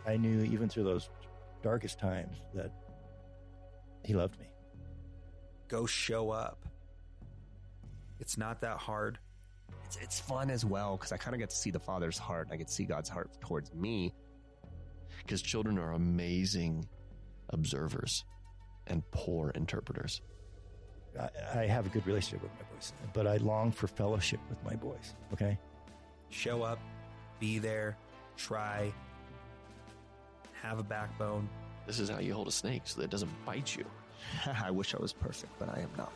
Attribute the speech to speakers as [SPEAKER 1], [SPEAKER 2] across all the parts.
[SPEAKER 1] I knew even through those darkest times that he loved me.
[SPEAKER 2] Go show up. It's not that hard.
[SPEAKER 3] It's fun as well because I kind of get to see the Father's heart. I get to see God's heart towards me.
[SPEAKER 4] Because children are amazing observers and poor interpreters.
[SPEAKER 1] I have a good relationship with my boys, but I long for fellowship with my boys, okay?
[SPEAKER 2] Show up, be there, try, have a backbone.
[SPEAKER 4] This is how you hold a snake so that it doesn't bite you.
[SPEAKER 3] I wish I was perfect, but I am not.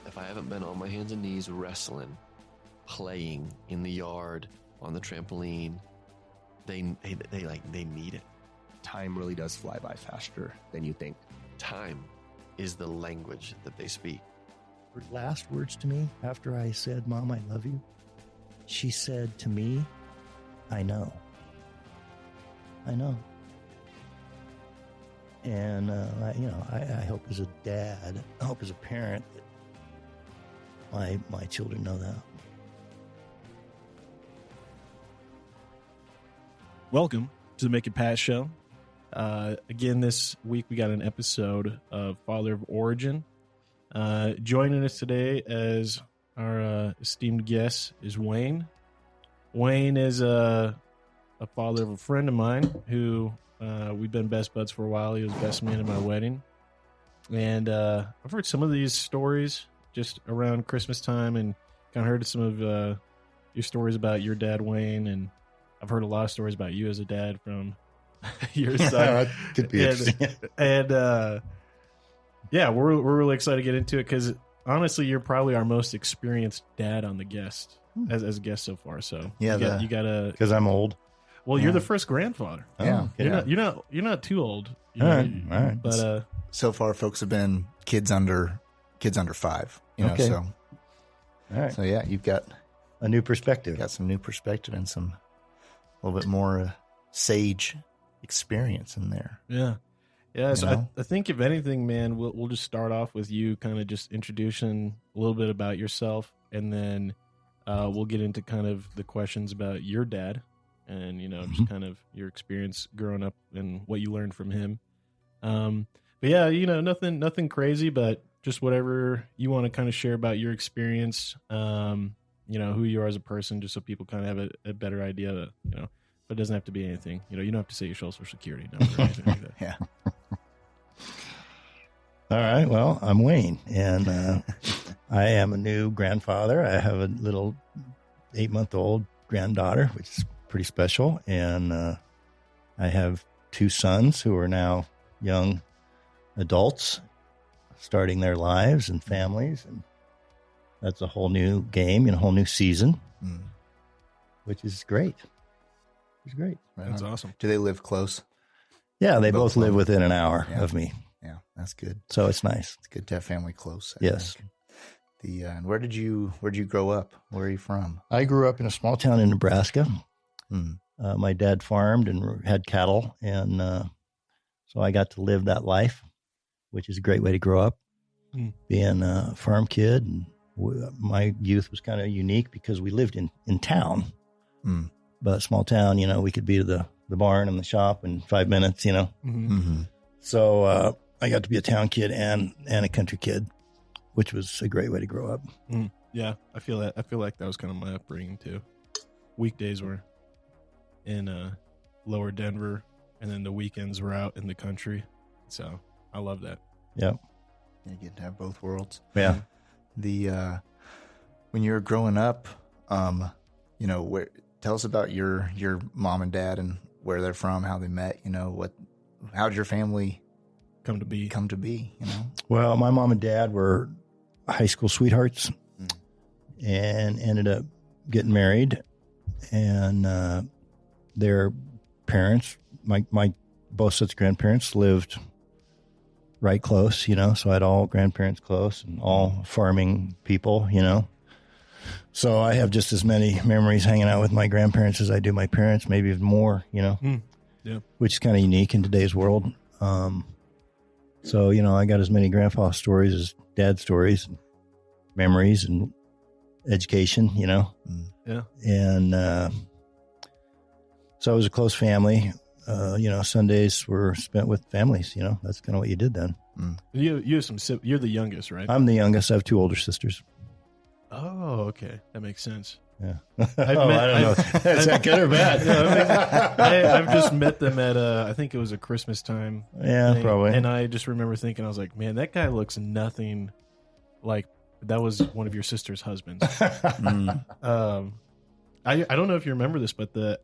[SPEAKER 4] If I haven't been on my hands and knees wrestling, playing in the yard, on the trampoline, they need it.
[SPEAKER 3] Time really does fly by faster than you think.
[SPEAKER 4] Time is the language that they speak.
[SPEAKER 1] Her last words to me after I said, "Mom, I love you," she said to me, "I know. I know." And, I hope as a dad, I hope as a parent that my children know that.
[SPEAKER 5] Welcome to the Mick Pat Show. Again, this week we got an episode of Father of Origin. Joining us today as our esteemed guest is Wayne. Wayne is a father of a friend of mine who we've been best buds for a while. He was best man at my wedding. And I've heard some of these stories just around Christmas time and kind of heard some of your stories about your dad, Wayne, and I've heard a lot of stories about you as a dad from your side.
[SPEAKER 1] That could be interesting.
[SPEAKER 5] And we're really excited to get into it because honestly, you're probably our most experienced dad on the guest as a guest so far. So
[SPEAKER 1] Yeah,
[SPEAKER 5] you gotta
[SPEAKER 1] because I'm old.
[SPEAKER 5] Well, you're the first grandfather.
[SPEAKER 1] Yeah,
[SPEAKER 5] You're not too old.
[SPEAKER 1] All right.
[SPEAKER 5] But
[SPEAKER 6] so far, folks have been kids under 5.
[SPEAKER 1] Okay.
[SPEAKER 6] So
[SPEAKER 1] all right.
[SPEAKER 6] so yeah, you've got
[SPEAKER 1] A new perspective.
[SPEAKER 6] some new perspective and some a little bit more sage experience in there.
[SPEAKER 5] yeah. So
[SPEAKER 6] You know?
[SPEAKER 5] I think if anything, man, we'll just start off with you kind of just introducing a little bit about yourself, and then we'll get into kind of the questions about your dad, and just kind of your experience growing up and what you learned from him. But yeah, nothing crazy, but just whatever you want to kind of share about your experience. Who you are as a person, just so people kind of have a better idea. But it doesn't have to be anything. You don't have to say your social security number or anything like that.
[SPEAKER 6] Yeah.
[SPEAKER 1] All right. Well, I'm Wayne, and I am a new grandfather. I have a little 8-month-old granddaughter, which is pretty special. And I have 2 sons who are now young adults, starting their lives and families. And that's a whole new game and a whole new season, which is great. It's great.
[SPEAKER 6] Right
[SPEAKER 5] That's
[SPEAKER 6] on.
[SPEAKER 5] awesome.
[SPEAKER 6] Do they live close?
[SPEAKER 1] Yeah, they both live
[SPEAKER 6] live-
[SPEAKER 1] within an hour
[SPEAKER 6] Yeah.
[SPEAKER 1] of me.
[SPEAKER 6] Yeah, that's good.
[SPEAKER 1] So it's nice.
[SPEAKER 6] It's good to have family close. I
[SPEAKER 1] Yes.
[SPEAKER 6] think. And where did you grow up? Where are you from?
[SPEAKER 1] I grew up in a small town in Nebraska.
[SPEAKER 6] Mm.
[SPEAKER 1] My dad farmed and had cattle, and so I got to live that life, which is a great way to grow up, being a farm kid. And my youth was kind of unique because we lived in town, but small town, we could be to the barn and the shop in 5 minutes,
[SPEAKER 6] Mm-hmm.
[SPEAKER 1] So I got to be a town kid and a country kid, which was a great way to grow up.
[SPEAKER 5] Yeah, I feel that. I feel like that was kind of my upbringing too. Weekdays were in lower Denver, and then the weekends were out in the country. So I love that.
[SPEAKER 1] Yep.
[SPEAKER 6] You get to have both worlds.
[SPEAKER 1] Yeah.
[SPEAKER 6] The when you were growing up, tell us about your mom and dad and where they're from, how they met. How'd your family
[SPEAKER 5] Come to be.
[SPEAKER 1] Well, my mom and dad were high school sweethearts and ended up getting married. And their parents, my both sets of grandparents lived right close, so I had all grandparents close and all farming people, So I have just as many memories hanging out with my grandparents as I do my parents, maybe even more,
[SPEAKER 5] Yeah.
[SPEAKER 1] which is kind of unique in today's world. So, I got as many grandpa stories as dad stories, and memories and education,
[SPEAKER 5] Yeah.
[SPEAKER 1] And so it was a close family. Sundays were spent with families. That's kind of what you did then.
[SPEAKER 5] You have you're the youngest, right?
[SPEAKER 1] I'm the youngest. I have 2 older sisters.
[SPEAKER 5] Oh, okay. That makes sense.
[SPEAKER 1] Yeah. I don't know. Is that good or bad?
[SPEAKER 5] I've just met them at I think it was a Christmas time.
[SPEAKER 1] Yeah,
[SPEAKER 5] thing,
[SPEAKER 1] probably.
[SPEAKER 5] And I just remember thinking, I was like, man, that guy looks nothing like that was one of your sister's husbands. I don't know if you remember this, but the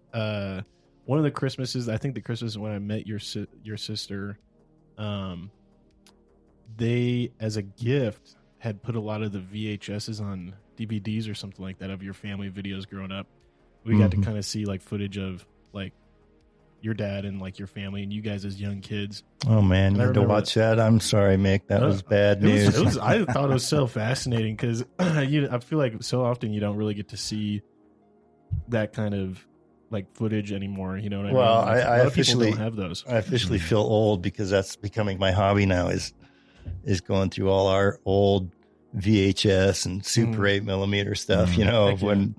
[SPEAKER 5] one of the Christmases, I think the Christmas when I met your sister, they as a gift had put a lot of the VHSs on DVDs or something like that of your family videos growing up. We got to kind of see like footage of like your dad and like your family and you guys as young kids.
[SPEAKER 1] Oh man, you had to watch that. I'm sorry, Mick. That was bad news.
[SPEAKER 5] I thought it was so fascinating because I feel like so often you don't really get to see that kind of like footage anymore. You know what I mean?
[SPEAKER 1] Well,
[SPEAKER 5] Like,
[SPEAKER 1] I
[SPEAKER 5] a lot of people
[SPEAKER 1] officially
[SPEAKER 5] don't have those.
[SPEAKER 1] I officially feel old because that's becoming my hobby now. Is going through all our old VHS and Super 8mm stuff. Of when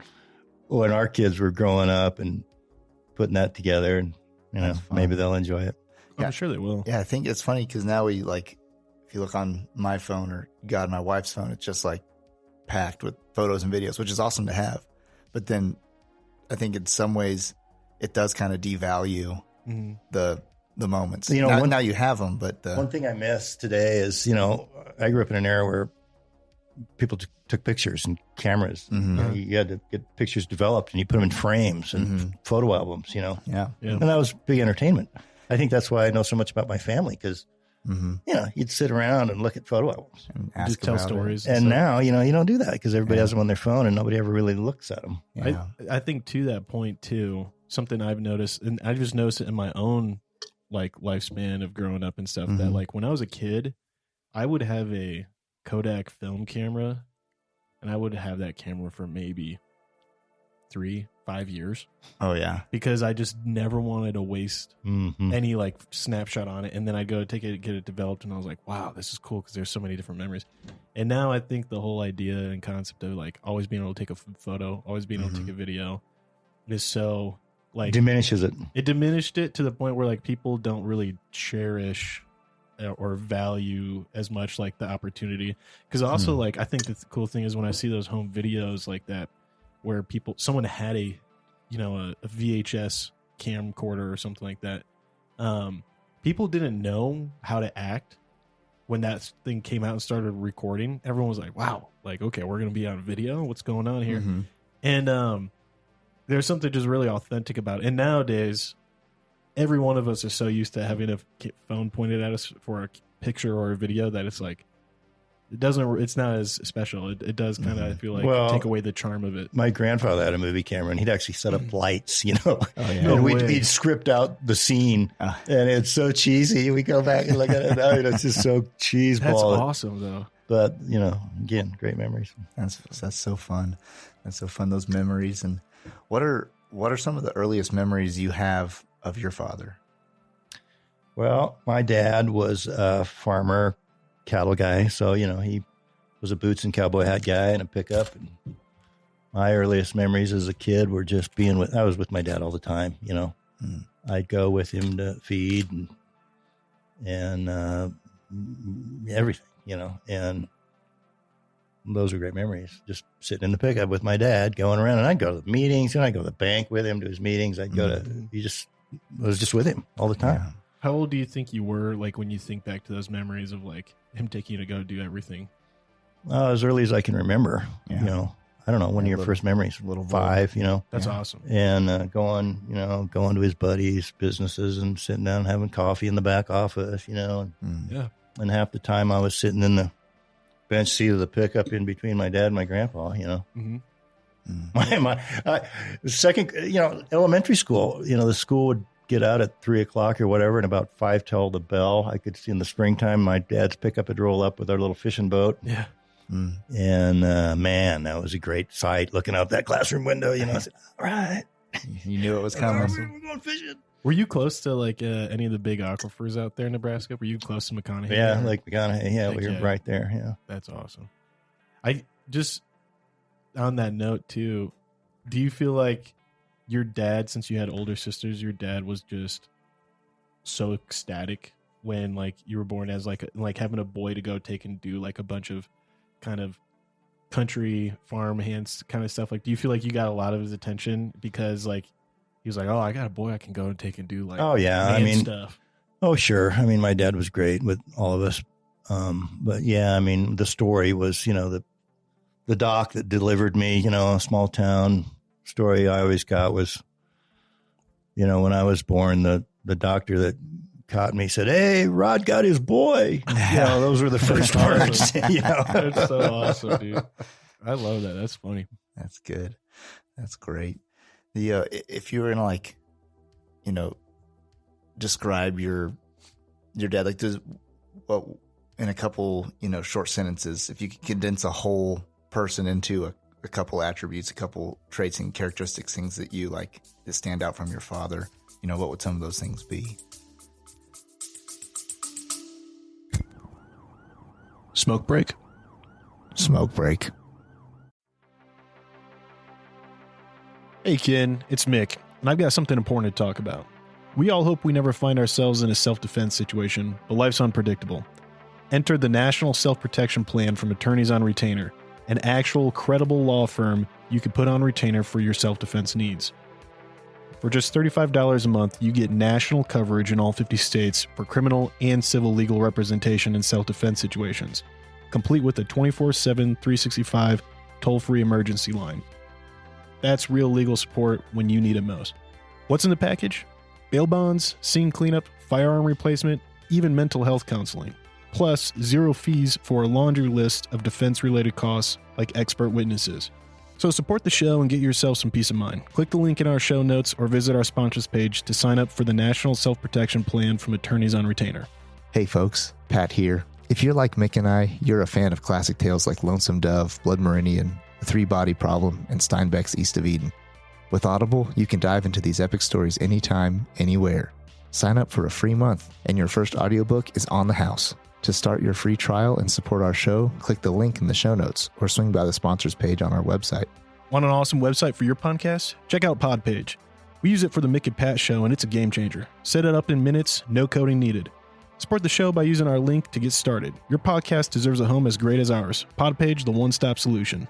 [SPEAKER 1] our kids were growing up and putting that together, and maybe they'll enjoy it.
[SPEAKER 5] I'm sure they will.
[SPEAKER 6] Yeah, I think it's funny because now we like, if you look on my phone or God, my wife's phone, it's just like packed with photos and videos, which is awesome to have. But then I think in some ways it does kind of devalue the moments. Now you have them, but
[SPEAKER 1] one thing I miss today is, I grew up in an era where people took pictures and cameras. You had to get pictures developed and you put them in frames and photo albums,
[SPEAKER 6] Yeah.
[SPEAKER 1] And that was big entertainment. I think that's why I know so much about my family because, you'd sit around and look at photo albums.
[SPEAKER 6] And
[SPEAKER 5] Just tell stories.
[SPEAKER 1] And now, you don't do that because everybody has them on their phone and nobody ever really looks at them.
[SPEAKER 6] Yeah.
[SPEAKER 5] I think to that point too, something I've noticed, and I just noticed it in my own like lifespan of growing up and stuff, that like when I was a kid, I would have a Kodak film camera and I would have that camera for maybe 3-5 years.
[SPEAKER 6] Oh yeah.
[SPEAKER 5] Because I just never wanted to waste any like snapshot on it. And then I'd go take it, get it developed. And I was like, wow, this is cool because there's so many different memories. And now I think the whole idea and concept of like always being able to take a photo, always being able to take a video is so like
[SPEAKER 1] diminishes it.
[SPEAKER 5] It diminished it to the point where like people don't really cherish or value as much like the opportunity. Because also like I think the cool thing is when I see those home videos like that where someone had a VHS camcorder or something like that. People didn't know how to act when that thing came out and started recording. Everyone was like, wow, like, okay, we're going to be on video. What's going on here? And there's something just really authentic about it. And nowadays, every one of us is so used to having a phone pointed at us for a picture or a video that it's like, it's not as special. It does kind of, I feel like, take away the charm of it.
[SPEAKER 1] My grandfather had a movie camera and he'd actually set up lights,
[SPEAKER 5] No way.
[SPEAKER 1] He'd script out the scene and it's so cheesy. We go back and look at it now, it's just so cheeseball.
[SPEAKER 5] That's awesome though.
[SPEAKER 1] But, again, great memories.
[SPEAKER 6] That's so fun. That's so fun, those memories. And what are some of the earliest memories you have of your father?
[SPEAKER 1] Well, my dad was a farmer, cattle guy. So, he was a boots and cowboy hat guy and a pickup. And my earliest memories as a kid were just I was with my dad all the time, I'd go with him to feed and everything, and those were great memories. Just sitting in the pickup with my dad, going around, and I'd go to the meetings, I'd go to the bank with him to his meetings. I was just with him all the time.
[SPEAKER 6] Yeah.
[SPEAKER 5] How old do you think you were, like, when you think back to those memories of, like, him taking you to go do everything?
[SPEAKER 1] As early as I can remember,
[SPEAKER 6] Yeah.
[SPEAKER 1] I don't know, one of your first memories,
[SPEAKER 6] little
[SPEAKER 1] 5,
[SPEAKER 5] That's awesome.
[SPEAKER 1] and going to his buddies' businesses and sitting down and having coffee in the back office, and half the time I was sitting in the bench seat of the pickup in between my dad and my grandpa, Second, elementary school, the school would get out at 3:00 or whatever, and about 5 till the bell. I could see in the springtime my dad's pickup would roll up with our little fishing boat.
[SPEAKER 5] Yeah.
[SPEAKER 1] And man, that was a great sight looking out that classroom window. I said, all right.
[SPEAKER 6] You knew it was coming.
[SPEAKER 1] We're going fishing.
[SPEAKER 5] Were you close to like any of the big aquifers out there in Nebraska? Were you close to McConaughey?
[SPEAKER 1] Yeah, like McConaughey. Yeah, we were
[SPEAKER 5] yeah.
[SPEAKER 1] right there. Yeah.
[SPEAKER 5] That's awesome. I just, on that note too, do you feel like your dad, since you had older sisters, your dad was just so ecstatic when like you were born as like having a boy to go take and do like a bunch of kind of country farm hands kind of stuff? Like, do you feel like you got a lot of his attention because like he was like, oh, I got a boy I can go and take and do like,
[SPEAKER 1] oh yeah, I mean,
[SPEAKER 5] stuff.
[SPEAKER 1] Oh sure, I mean, my dad was great with all of us, but yeah, I mean, the story was, you know, the doc that delivered me, you know, a small town story I always got was, you know, when I was born, the doctor that caught me said, "Hey, Rod got his boy." You know, those were the first words. You know?
[SPEAKER 5] That's so awesome, dude. I love that. That's funny.
[SPEAKER 6] That's good. That's great. The if you were gonna like, you know, describe your dad, like in a couple, you know, short sentences, if you could condense a whole person into a couple attributes, a couple traits and characteristics, things that you like that stand out from your father, you know, what would some of those things be?
[SPEAKER 5] Smoke break.
[SPEAKER 6] Smoke break.
[SPEAKER 5] Hey, Ken, it's Mick, and I've got something important to talk about. We all hope we never find ourselves in a self-defense situation, but life's unpredictable. Enter the National Self-Protection Plan from Attorneys on Retainer, an actual credible law firm you can put on retainer for your self-defense needs. For just $35 a month, you get national coverage in all 50 states for criminal and civil legal representation in self-defense situations, complete with a 24/7, 365 toll-free emergency line. That's real legal support when you need it most. What's in the package? Bail bonds, scene cleanup, firearm replacement, even mental health counseling. Plus, 0 fees for a laundry list of defense-related costs like expert witnesses. So support the show and get yourself some peace of mind. Click the link in our show notes or visit our sponsors page to sign up for the National Self-Protection Plan from Attorneys on Retainer.
[SPEAKER 6] Hey folks, Pat here. If you're like Mick and I, you're a fan of classic tales like Lonesome Dove, Blood Meridian, The Three-Body Problem, and Steinbeck's East of Eden. With Audible, you can dive into these epic stories anytime, anywhere. Sign up for a free month, and your first audiobook is on the house. To start your free trial and support our show, click the link in the show notes or swing by the sponsors page on our website.
[SPEAKER 5] Want an awesome website for your podcast? Check out Podpage. We use it for the Mick Pat Show, and it's a game changer. Set it up in minutes, no coding needed. Support the show by using our link to get started. Your podcast deserves a home as great as ours. Podpage, the one-stop solution.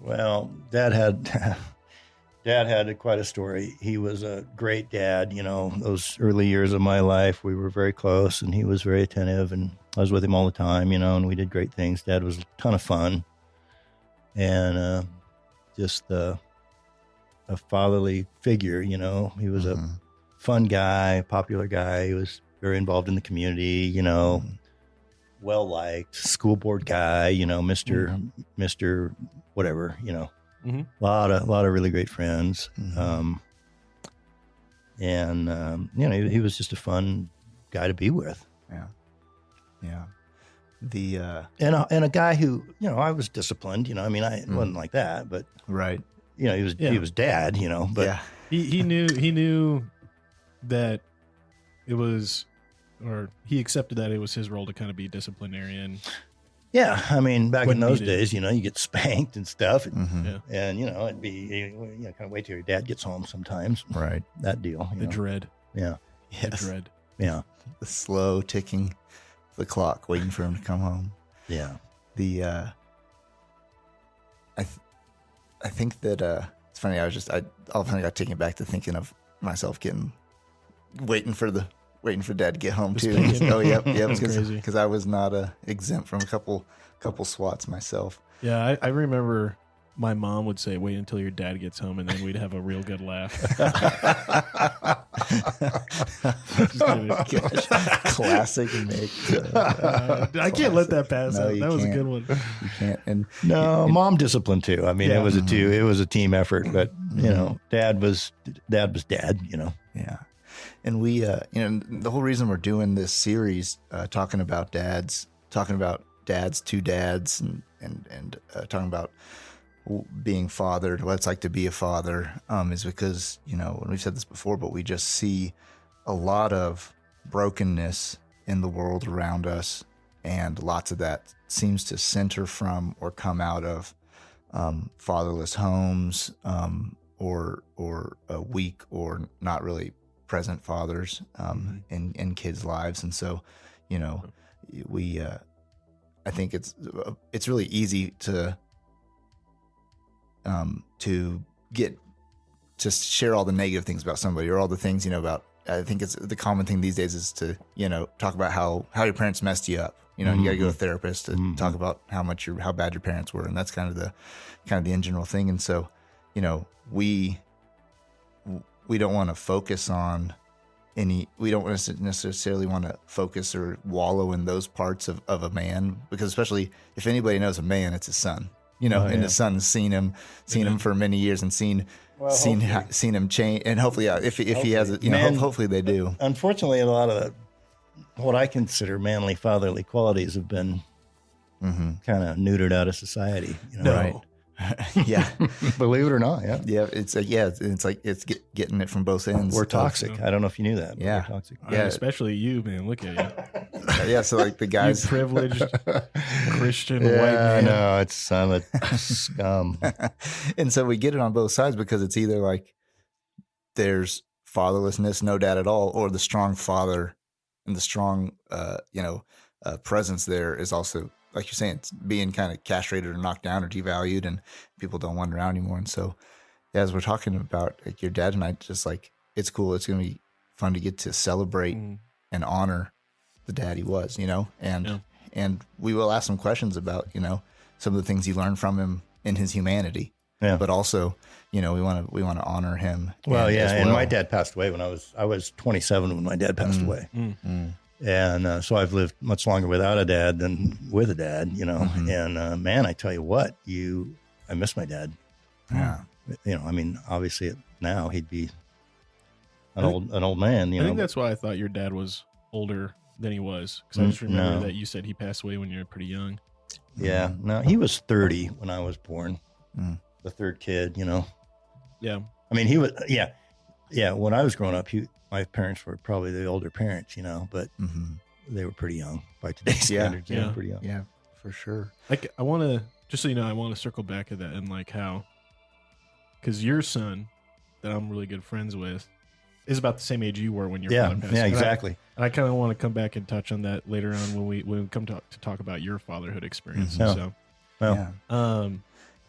[SPEAKER 1] Well, Dad had quite a story. He was a great dad. You know, those early years of my life, we were very close, and he was very attentive, and I was with him all the time, you know, and we did great things. Dad was a ton of fun, and just a fatherly figure, you know. He was a fun guy, popular guy. He was very involved in the community, you know, well-liked, school board guy, you know, Mr. whatever, you know. A lot of really great friends. You know, he was just a fun guy to be with.
[SPEAKER 6] Yeah.
[SPEAKER 1] And a guy who, you know, I was disciplined, you know, I mean, I wasn't like that, but
[SPEAKER 6] Right.
[SPEAKER 1] you know, he was dad, you know, but
[SPEAKER 6] Yeah.
[SPEAKER 5] He knew that it was, or he accepted that it was his role to kind of be disciplinarian.
[SPEAKER 1] yeah, I mean, back
[SPEAKER 5] When
[SPEAKER 1] in those
[SPEAKER 5] needed.
[SPEAKER 1] days, you know, you get spanked and stuff, and,
[SPEAKER 5] Yeah.
[SPEAKER 1] and you know, it'd be, you know, kind of wait till your dad gets home sometimes.
[SPEAKER 6] Right.
[SPEAKER 1] That deal. You
[SPEAKER 5] The
[SPEAKER 1] know?
[SPEAKER 5] dread.
[SPEAKER 1] Yeah.
[SPEAKER 5] The dread.
[SPEAKER 1] Yeah.
[SPEAKER 6] The slow ticking of the clock, waiting for him to come home.
[SPEAKER 1] Yeah.
[SPEAKER 6] I think that it's funny. I all of a sudden got taken back to thinking of myself waiting for Dad to get home too.
[SPEAKER 5] spanking.
[SPEAKER 6] Oh, yep,
[SPEAKER 5] That's crazy.
[SPEAKER 6] because I was not exempt from a couple swats myself.
[SPEAKER 5] Yeah, I remember my mom would say, "Wait until your dad gets home," and then we'd have a real good laugh. Just kidding.
[SPEAKER 6] Classic Mick.
[SPEAKER 5] I can't let that pass.
[SPEAKER 6] No,
[SPEAKER 5] Out.
[SPEAKER 6] you
[SPEAKER 5] That was a
[SPEAKER 6] can't.
[SPEAKER 5] good one.
[SPEAKER 6] You can't. And
[SPEAKER 1] No, mom disciplined too. I mean,
[SPEAKER 5] Yeah.
[SPEAKER 1] it was a team effort, but you know, dad was dad, you know.
[SPEAKER 6] yeah, and we, you know, the whole reason we're doing this series, talking about dads to dads, and talking about being fathered, what it's like to be a father, is because, you know, and we've said this before, but we just see a lot of brokenness in the world around us, and lots of that seems to center from or come out of fatherless homes, or weak or not really present fathers in kids' lives. And so, you know, I think it's really easy to get to share all the negative things about somebody, or all the things, you know, about. I think it's the common thing these days is to, you know, talk about how your parents messed you up. You know, you got to go to a therapist to talk about how bad your parents were, and that's kind of the in general thing. And so, you know, we don't want to focus on we don't necessarily want to focus or wallow in those parts of a man, because especially if anybody knows a man, it's his son. You know, and his son has seen him for many years and seen him change, and hopefully, if he has it, you know, hopefully they do.
[SPEAKER 1] Unfortunately, a lot of what I consider manly fatherly qualities have been kind of neutered out of society. You know?
[SPEAKER 6] Right. Yeah.
[SPEAKER 1] Believe it or not. Yeah.
[SPEAKER 6] Yeah. It's getting it from both ends.
[SPEAKER 1] We're toxic. I don't know if you knew that. But
[SPEAKER 6] yeah.
[SPEAKER 1] We're toxic.
[SPEAKER 5] Yeah. Especially you, man. Look at you.
[SPEAKER 6] Yeah. So like the guys,
[SPEAKER 5] you privileged Christian white man.
[SPEAKER 1] No, I'm a scum.
[SPEAKER 6] And so we get it on both sides, because it's either like there's fatherlessness, no dad at all, or the strong father and the strong, presence there is also, like you're saying, it's being kind of castrated or knocked down or devalued, and people don't want it around anymore. And so, as we're talking about, like, your dad and I, just like, it's cool. It's going to be fun to get to celebrate and honor the dad he was, you know, and we will ask some questions about, you know, some of the things you learned from him in his humanity. Yeah. But also, you know, we want to honor him.
[SPEAKER 1] Well, and my dad passed away when I was 27 when my dad passed away. And so I've lived much longer without a dad than with a dad, you know. And man, I tell you what, I miss my dad.
[SPEAKER 6] Yeah.
[SPEAKER 1] You know, I mean, obviously now he'd be an old man, you know.
[SPEAKER 5] I think that's why I thought your dad was older than he was, because I just remember that you said he passed away when you were pretty young.
[SPEAKER 1] Yeah. No, he was 30 when I was born. The third kid, you know.
[SPEAKER 5] Yeah.
[SPEAKER 1] I mean, he was, yeah. When I was growing up, my parents were probably the older parents, you know, but they were pretty young by today's standards. Yeah, pretty young.
[SPEAKER 6] Yeah, for sure.
[SPEAKER 5] Like, I want to, just so you know, I want to circle back at that, and like how, because your son that I'm really good friends with is about the same age you were when your father passed.
[SPEAKER 1] Yeah, exactly.
[SPEAKER 5] And I kind of want to come back and touch on that later on when we come to talk about your fatherhood experience. So,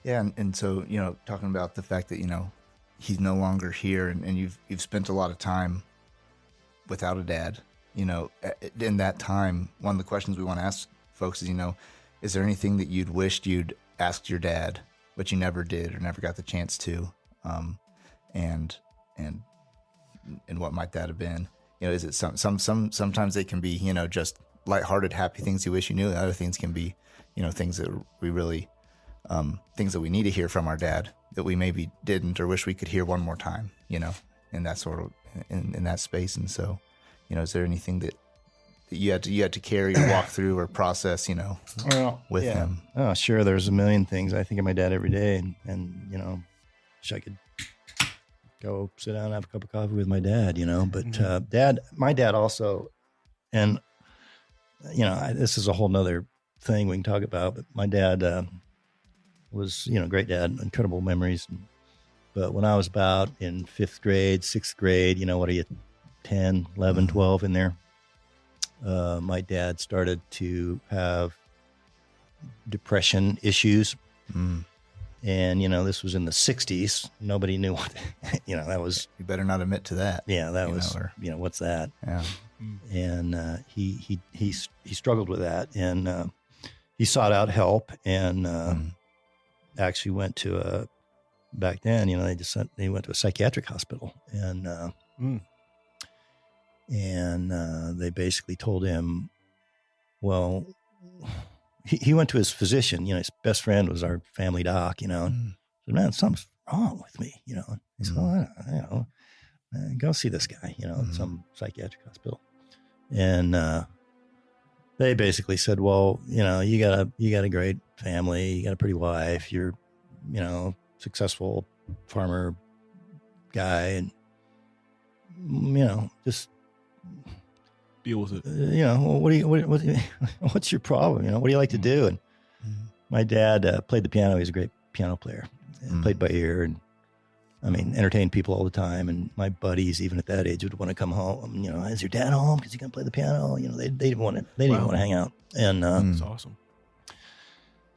[SPEAKER 6] and so, you know, talking about the fact that, you know, he's no longer here, and you've spent a lot of time without a dad, you know. In that time, one of the questions we want to ask folks is, you know, is there anything that you'd wished you'd asked your dad, but you never did or never got the chance to? And what might that have been? You know, is it sometimes they can be, you know, just lighthearted, happy things you wish you knew. And other things can be, you know, things that we really, things that we need to hear from our dad that we maybe didn't or wish we could hear one more time, you know, in that sort of, in that space. And so, you know, is there anything that you had to carry or walk through or process, you know, with him?
[SPEAKER 1] Oh, sure. There's a million things. I think of my dad every day, and you know, wish I could go sit down and have a cup of coffee with my dad, you know. But my dad also, and you know, this is a whole nother thing we can talk about, but my dad was, you know, great dad, incredible memories. But when I was about in 5th grade, 6th grade, you know, what are you, 10, 11, 12 in there, my dad started to have depression issues. And, you know, this was in the 60s. Nobody knew what, you know, that was.
[SPEAKER 6] You better not admit to that.
[SPEAKER 1] Yeah, that was, you know, what's that?
[SPEAKER 6] Yeah.
[SPEAKER 1] And he struggled with that. And he sought out help, and actually went to back then, you know, they went to a psychiatric hospital, and they basically told him, well, he went to his physician, you know, his best friend was our family doc, you know, and said, man, something's wrong with me, you know. He said, well, you know, go see this guy, you know, at some psychiatric hospital. And they basically said, well, you know, you got a great family, you got a pretty wife, you're, you know, successful farmer guy, and, you know, just
[SPEAKER 5] deal with it.
[SPEAKER 1] You know, what's your problem? You know, what do you like to do? And my dad played the piano. He's a great piano player, and played by ear, and I mean, entertained people all the time. And my buddies, even at that age, would want to come home. You know, is your dad home? Because he can play the piano. You know, they didn't want to. They didn't want to hang out. And
[SPEAKER 5] That's awesome.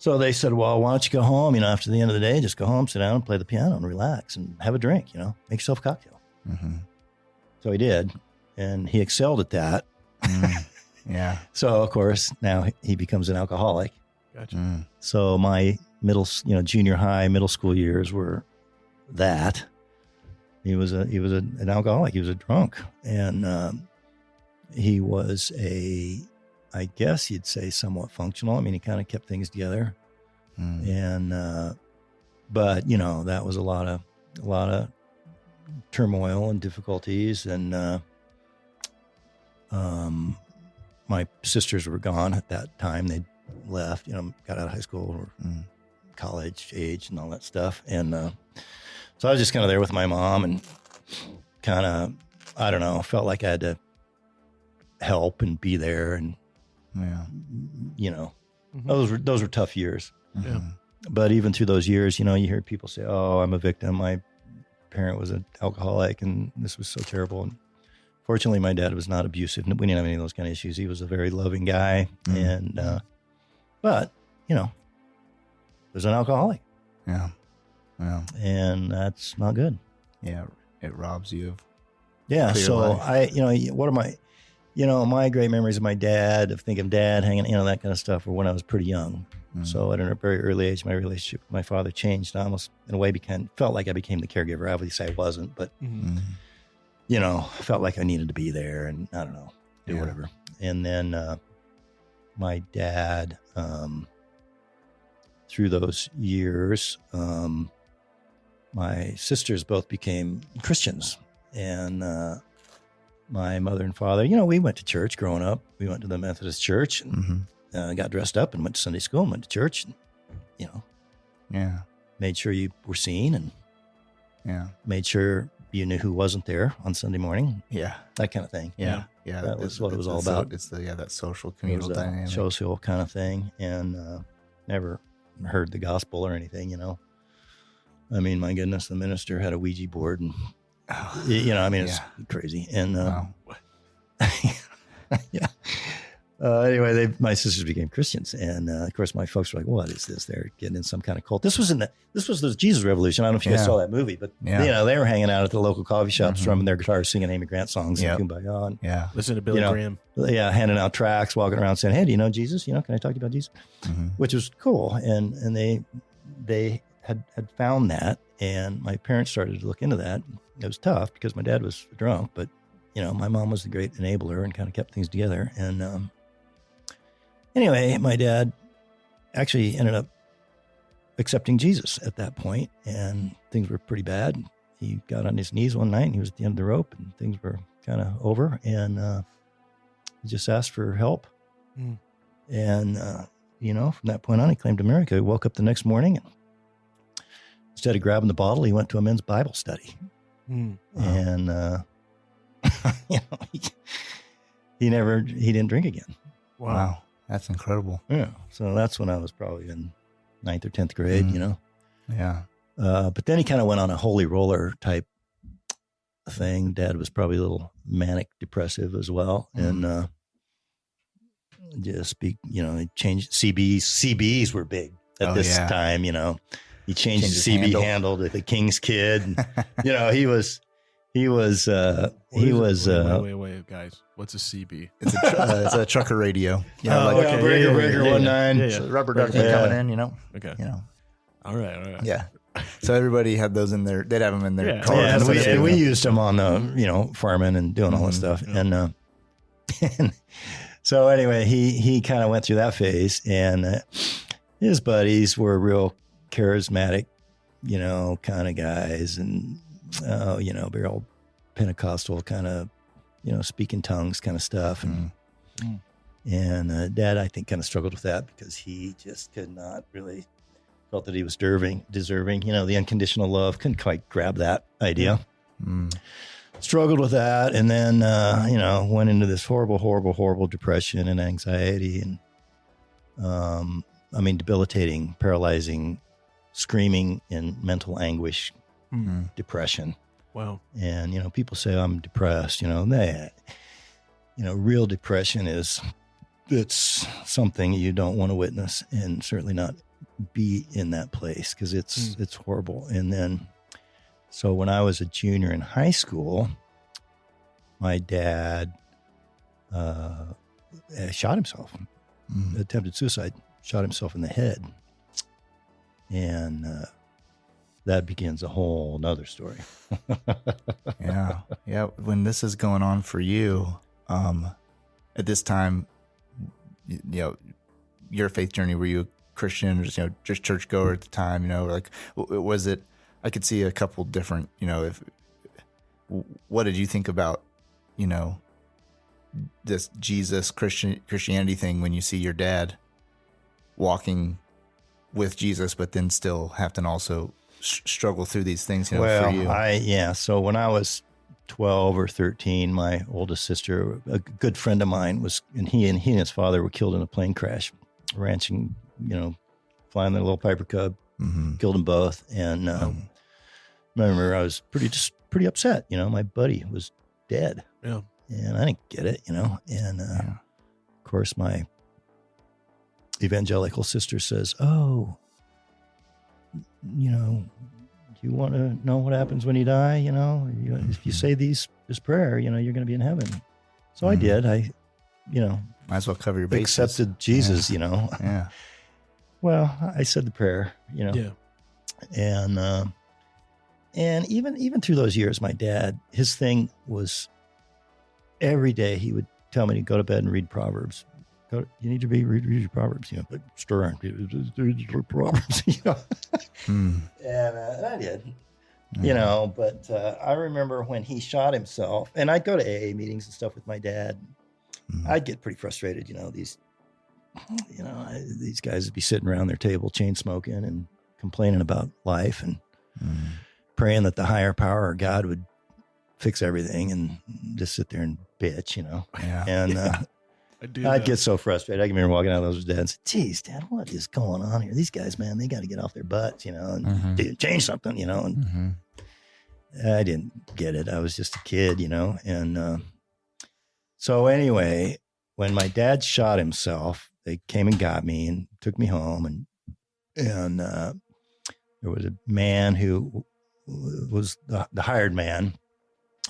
[SPEAKER 1] so they said, "Well, why don't you go home? You know, after the end of the day, just go home, sit down, and play the piano, and relax, and have a drink. You know, make yourself a cocktail."
[SPEAKER 6] Mm-hmm.
[SPEAKER 1] So he did, and he excelled at that.
[SPEAKER 6] Yeah.
[SPEAKER 1] So of course now he becomes an alcoholic.
[SPEAKER 5] Gotcha.
[SPEAKER 1] So my junior high, middle school years were that. He was an alcoholic. He was a drunk, and he was I guess you'd say somewhat functional. I mean, he kind of kept things together, and but you know, that was a lot of turmoil and difficulties, and my sisters were gone at that time. They'd left, you know, got out of high school or college age and all that stuff. And so I was just kind of there with my mom, and kind of, I don't know, felt like I had to help and be there. And, you know, those were tough years.
[SPEAKER 5] Yeah.
[SPEAKER 1] But even through those years, you know, you hear people say, "Oh, I'm a victim. My parent was an alcoholic and this was so terrible." And fortunately, my dad was not abusive. We didn't have any of those kind of issues. He was a very loving guy. And, but, you know, he was an alcoholic.
[SPEAKER 6] Yeah. Well,
[SPEAKER 1] and that's not good.
[SPEAKER 6] Yeah. It robs you of.
[SPEAKER 1] Yeah.
[SPEAKER 6] clear
[SPEAKER 1] So
[SPEAKER 6] life.
[SPEAKER 1] what are my, my great memories of my dad, of thinking of dad hanging, that kind of stuff, were when I was pretty young. So at a very early age, my relationship with my father changed. I almost, in a way, felt like I became the caregiver. Obviously, I wasn't, but, you know, felt like I needed to be there and, I don't know, do whatever. And then my dad, through those years, my sisters both became Christians. And my mother and father, you know, we went to church growing up. We went to the Methodist church and got dressed up and went to Sunday school and went to church and, you know, made sure you were seen and made sure you knew who wasn't there on Sunday morning. Yeah. That kind of thing.
[SPEAKER 6] Yeah. Yeah.
[SPEAKER 1] That was what it was all about.
[SPEAKER 6] It's that social communal dynamic.
[SPEAKER 1] Social kind of thing. And never heard the gospel or anything, you know. I mean, my goodness, the minister had a Ouija board and, you know, I mean, it's crazy. And, yeah. Anyway, my sisters became Christians, and of course, my folks were like, "What is this? They're getting in some kind of cult." This was the Jesus Revolution. I don't know if you guys saw that movie, but you know, they were hanging out at the local coffee shops, strumming their guitars, singing Amy Grant songs, and Kumbaya, and
[SPEAKER 5] listen to Billy Graham.
[SPEAKER 1] Yeah, handing out tracts, walking around saying, "Hey, do you know Jesus? You know, can I talk to you about Jesus?" Which was cool, and they had found that, and my parents started to look into that. It was tough because my dad was drunk, but you know, my mom was the great enabler and kind of kept things together, and. Anyway, my dad actually ended up accepting Jesus at that point, and things were pretty bad. He got on his knees one night, and he was at the end of the rope, and things were kind of over, and he just asked for help. And, you know, from that point on, he claimed America. He woke up the next morning, and instead of grabbing the bottle, he went to a men's Bible study. And, you know, he didn't drink again.
[SPEAKER 6] Wow. That's incredible.
[SPEAKER 1] Yeah. So that's when I was probably in 9th or 10th grade, you know?
[SPEAKER 6] Yeah.
[SPEAKER 1] But then he kind of went on a holy roller type thing. Dad was probably a little manic depressive as well. And you know, he changed CBs were big at this time, you know. He changed the CB handle to the King's Kid. And, you know, he was wait,
[SPEAKER 5] guys. What's a CB?
[SPEAKER 6] It's a trucker radio. You know,
[SPEAKER 1] breaker 19.
[SPEAKER 6] So rubber ducky coming in, you know.
[SPEAKER 5] Okay.
[SPEAKER 6] You know.
[SPEAKER 5] All right.
[SPEAKER 6] Yeah. So everybody had those in their. They'd have them in their car.
[SPEAKER 1] Yeah, and we used them on the, you know, farming and doing all that stuff. Yeah. And so anyway, he kind of went through that phase, and his buddies were real charismatic, you know, kind of guys, and you know, very old Pentecostal kind of, you know, speak in tongues kind of stuff. And Dad, I think, kind of struggled with that because he just could not really, felt that he was deserving, you know, the unconditional love, couldn't quite grab that idea. Struggled with that. And then, you know, went into this horrible depression and anxiety and, I mean, debilitating, paralyzing screaming in mental anguish, depression.
[SPEAKER 5] Wow.
[SPEAKER 1] And, people say I'm depressed, real depression it's something you don't want to witness, and certainly not be in that place, because it's horrible. And then, so when I was a junior in high school, my dad shot himself, attempted suicide, shot himself in the head. And that begins a whole nother story.
[SPEAKER 6] Yeah. Yeah. When this is going on for you, at this time, your faith journey, were you a Christian or just churchgoer at the time? Like, was it, I could see a couple different, what did you think about, this Jesus Christianity thing when you see your dad walking with Jesus, but then still have to also struggle through these things, for you?
[SPEAKER 1] So when I was 12 or 13, my oldest sister, a good friend of mine, and he and his father were killed in a plane crash, ranching, flying their little Piper Cub, killed them both. And I remember I was pretty upset. My buddy was dead.
[SPEAKER 5] Yeah.
[SPEAKER 1] And I didn't get it, and of course my evangelical sister says, "Oh, do you want to know what happens when you die? If you say this prayer, you're going to be in heaven." So I did. I,
[SPEAKER 6] might as well cover your bases.
[SPEAKER 1] Accepted Jesus,
[SPEAKER 6] Yeah.
[SPEAKER 1] Well, I said the prayer,
[SPEAKER 5] Yeah.
[SPEAKER 1] And even through those years, my dad, his thing was every day he would tell me to go to bed and read Proverbs. You need to read your Proverbs, but stern, read Proverbs, And I did, but I remember when he shot himself, and I'd go to AA meetings and stuff with my dad. I'd get pretty frustrated, these guys would be sitting around their table, chain smoking and complaining about life and praying that the higher power or God would fix everything, and just sit there and bitch,
[SPEAKER 6] Yeah.
[SPEAKER 1] And I'd get so frustrated. I can remember walking out of those with Dad and say, "Geez, Dad, what is going on here? These guys, man, they got to get off their butts, and change something, And I didn't get it. I was just a kid, And so anyway, when my dad shot himself, they came and got me and took me home, and there was a man who was the hired man.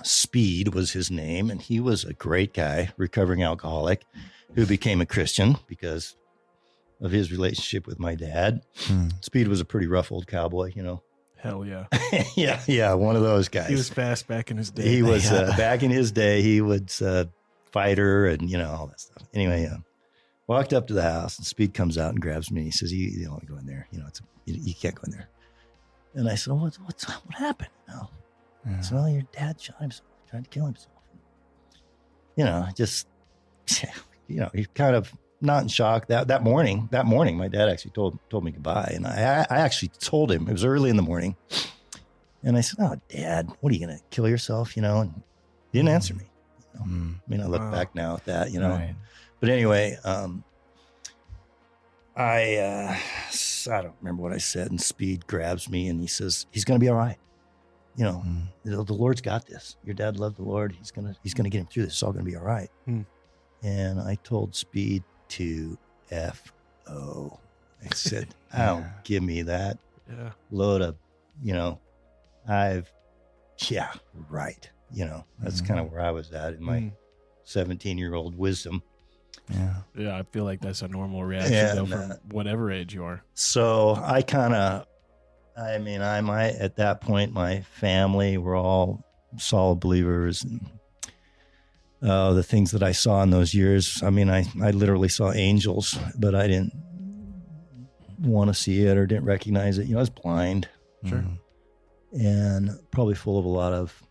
[SPEAKER 1] Speed was his name, and he was a great guy, recovering alcoholic, who became a Christian because of his relationship with my dad. Speed was a pretty rough old cowboy,
[SPEAKER 5] Hell yeah.
[SPEAKER 1] yeah, one of those guys.
[SPEAKER 5] He was fast back in his day.
[SPEAKER 1] He was back in his day. He was a fighter and all that stuff. Anyway, walked up to the house, and Speed comes out and grabs me. He says, "You don't want to go in there. You can't go in there." And I said, "What happened?"
[SPEAKER 6] Yeah.
[SPEAKER 1] So, well, your dad shot himself, tried to kill himself. He's kind of not in shock. That morning, my dad actually told me goodbye. And I actually told him, it was early in the morning. And I said, "Oh, Dad, what are you going to kill yourself?" And he didn't answer me. I look back now at that,
[SPEAKER 6] Right.
[SPEAKER 1] But anyway, I don't remember what I said. And Speed grabs me and he says, "He's going to be all right. The Lord's got this. Your dad loved the Lord. He's gonna get him through this. It's all gonna be all right." And I told Speed to F-O. I said, "Oh, give me that load of, right." That's kind of where I was at in my 17-year-old wisdom.
[SPEAKER 6] Yeah.
[SPEAKER 5] Yeah, I feel like that's a normal reaction though, from whatever age you are.
[SPEAKER 1] So I kind of, at that point, my family were all solid believers. And the things that I saw in those years, I literally saw angels, but I didn't want to see it or didn't recognize it. I was blind.
[SPEAKER 5] Sure.
[SPEAKER 1] And probably full of a lot of,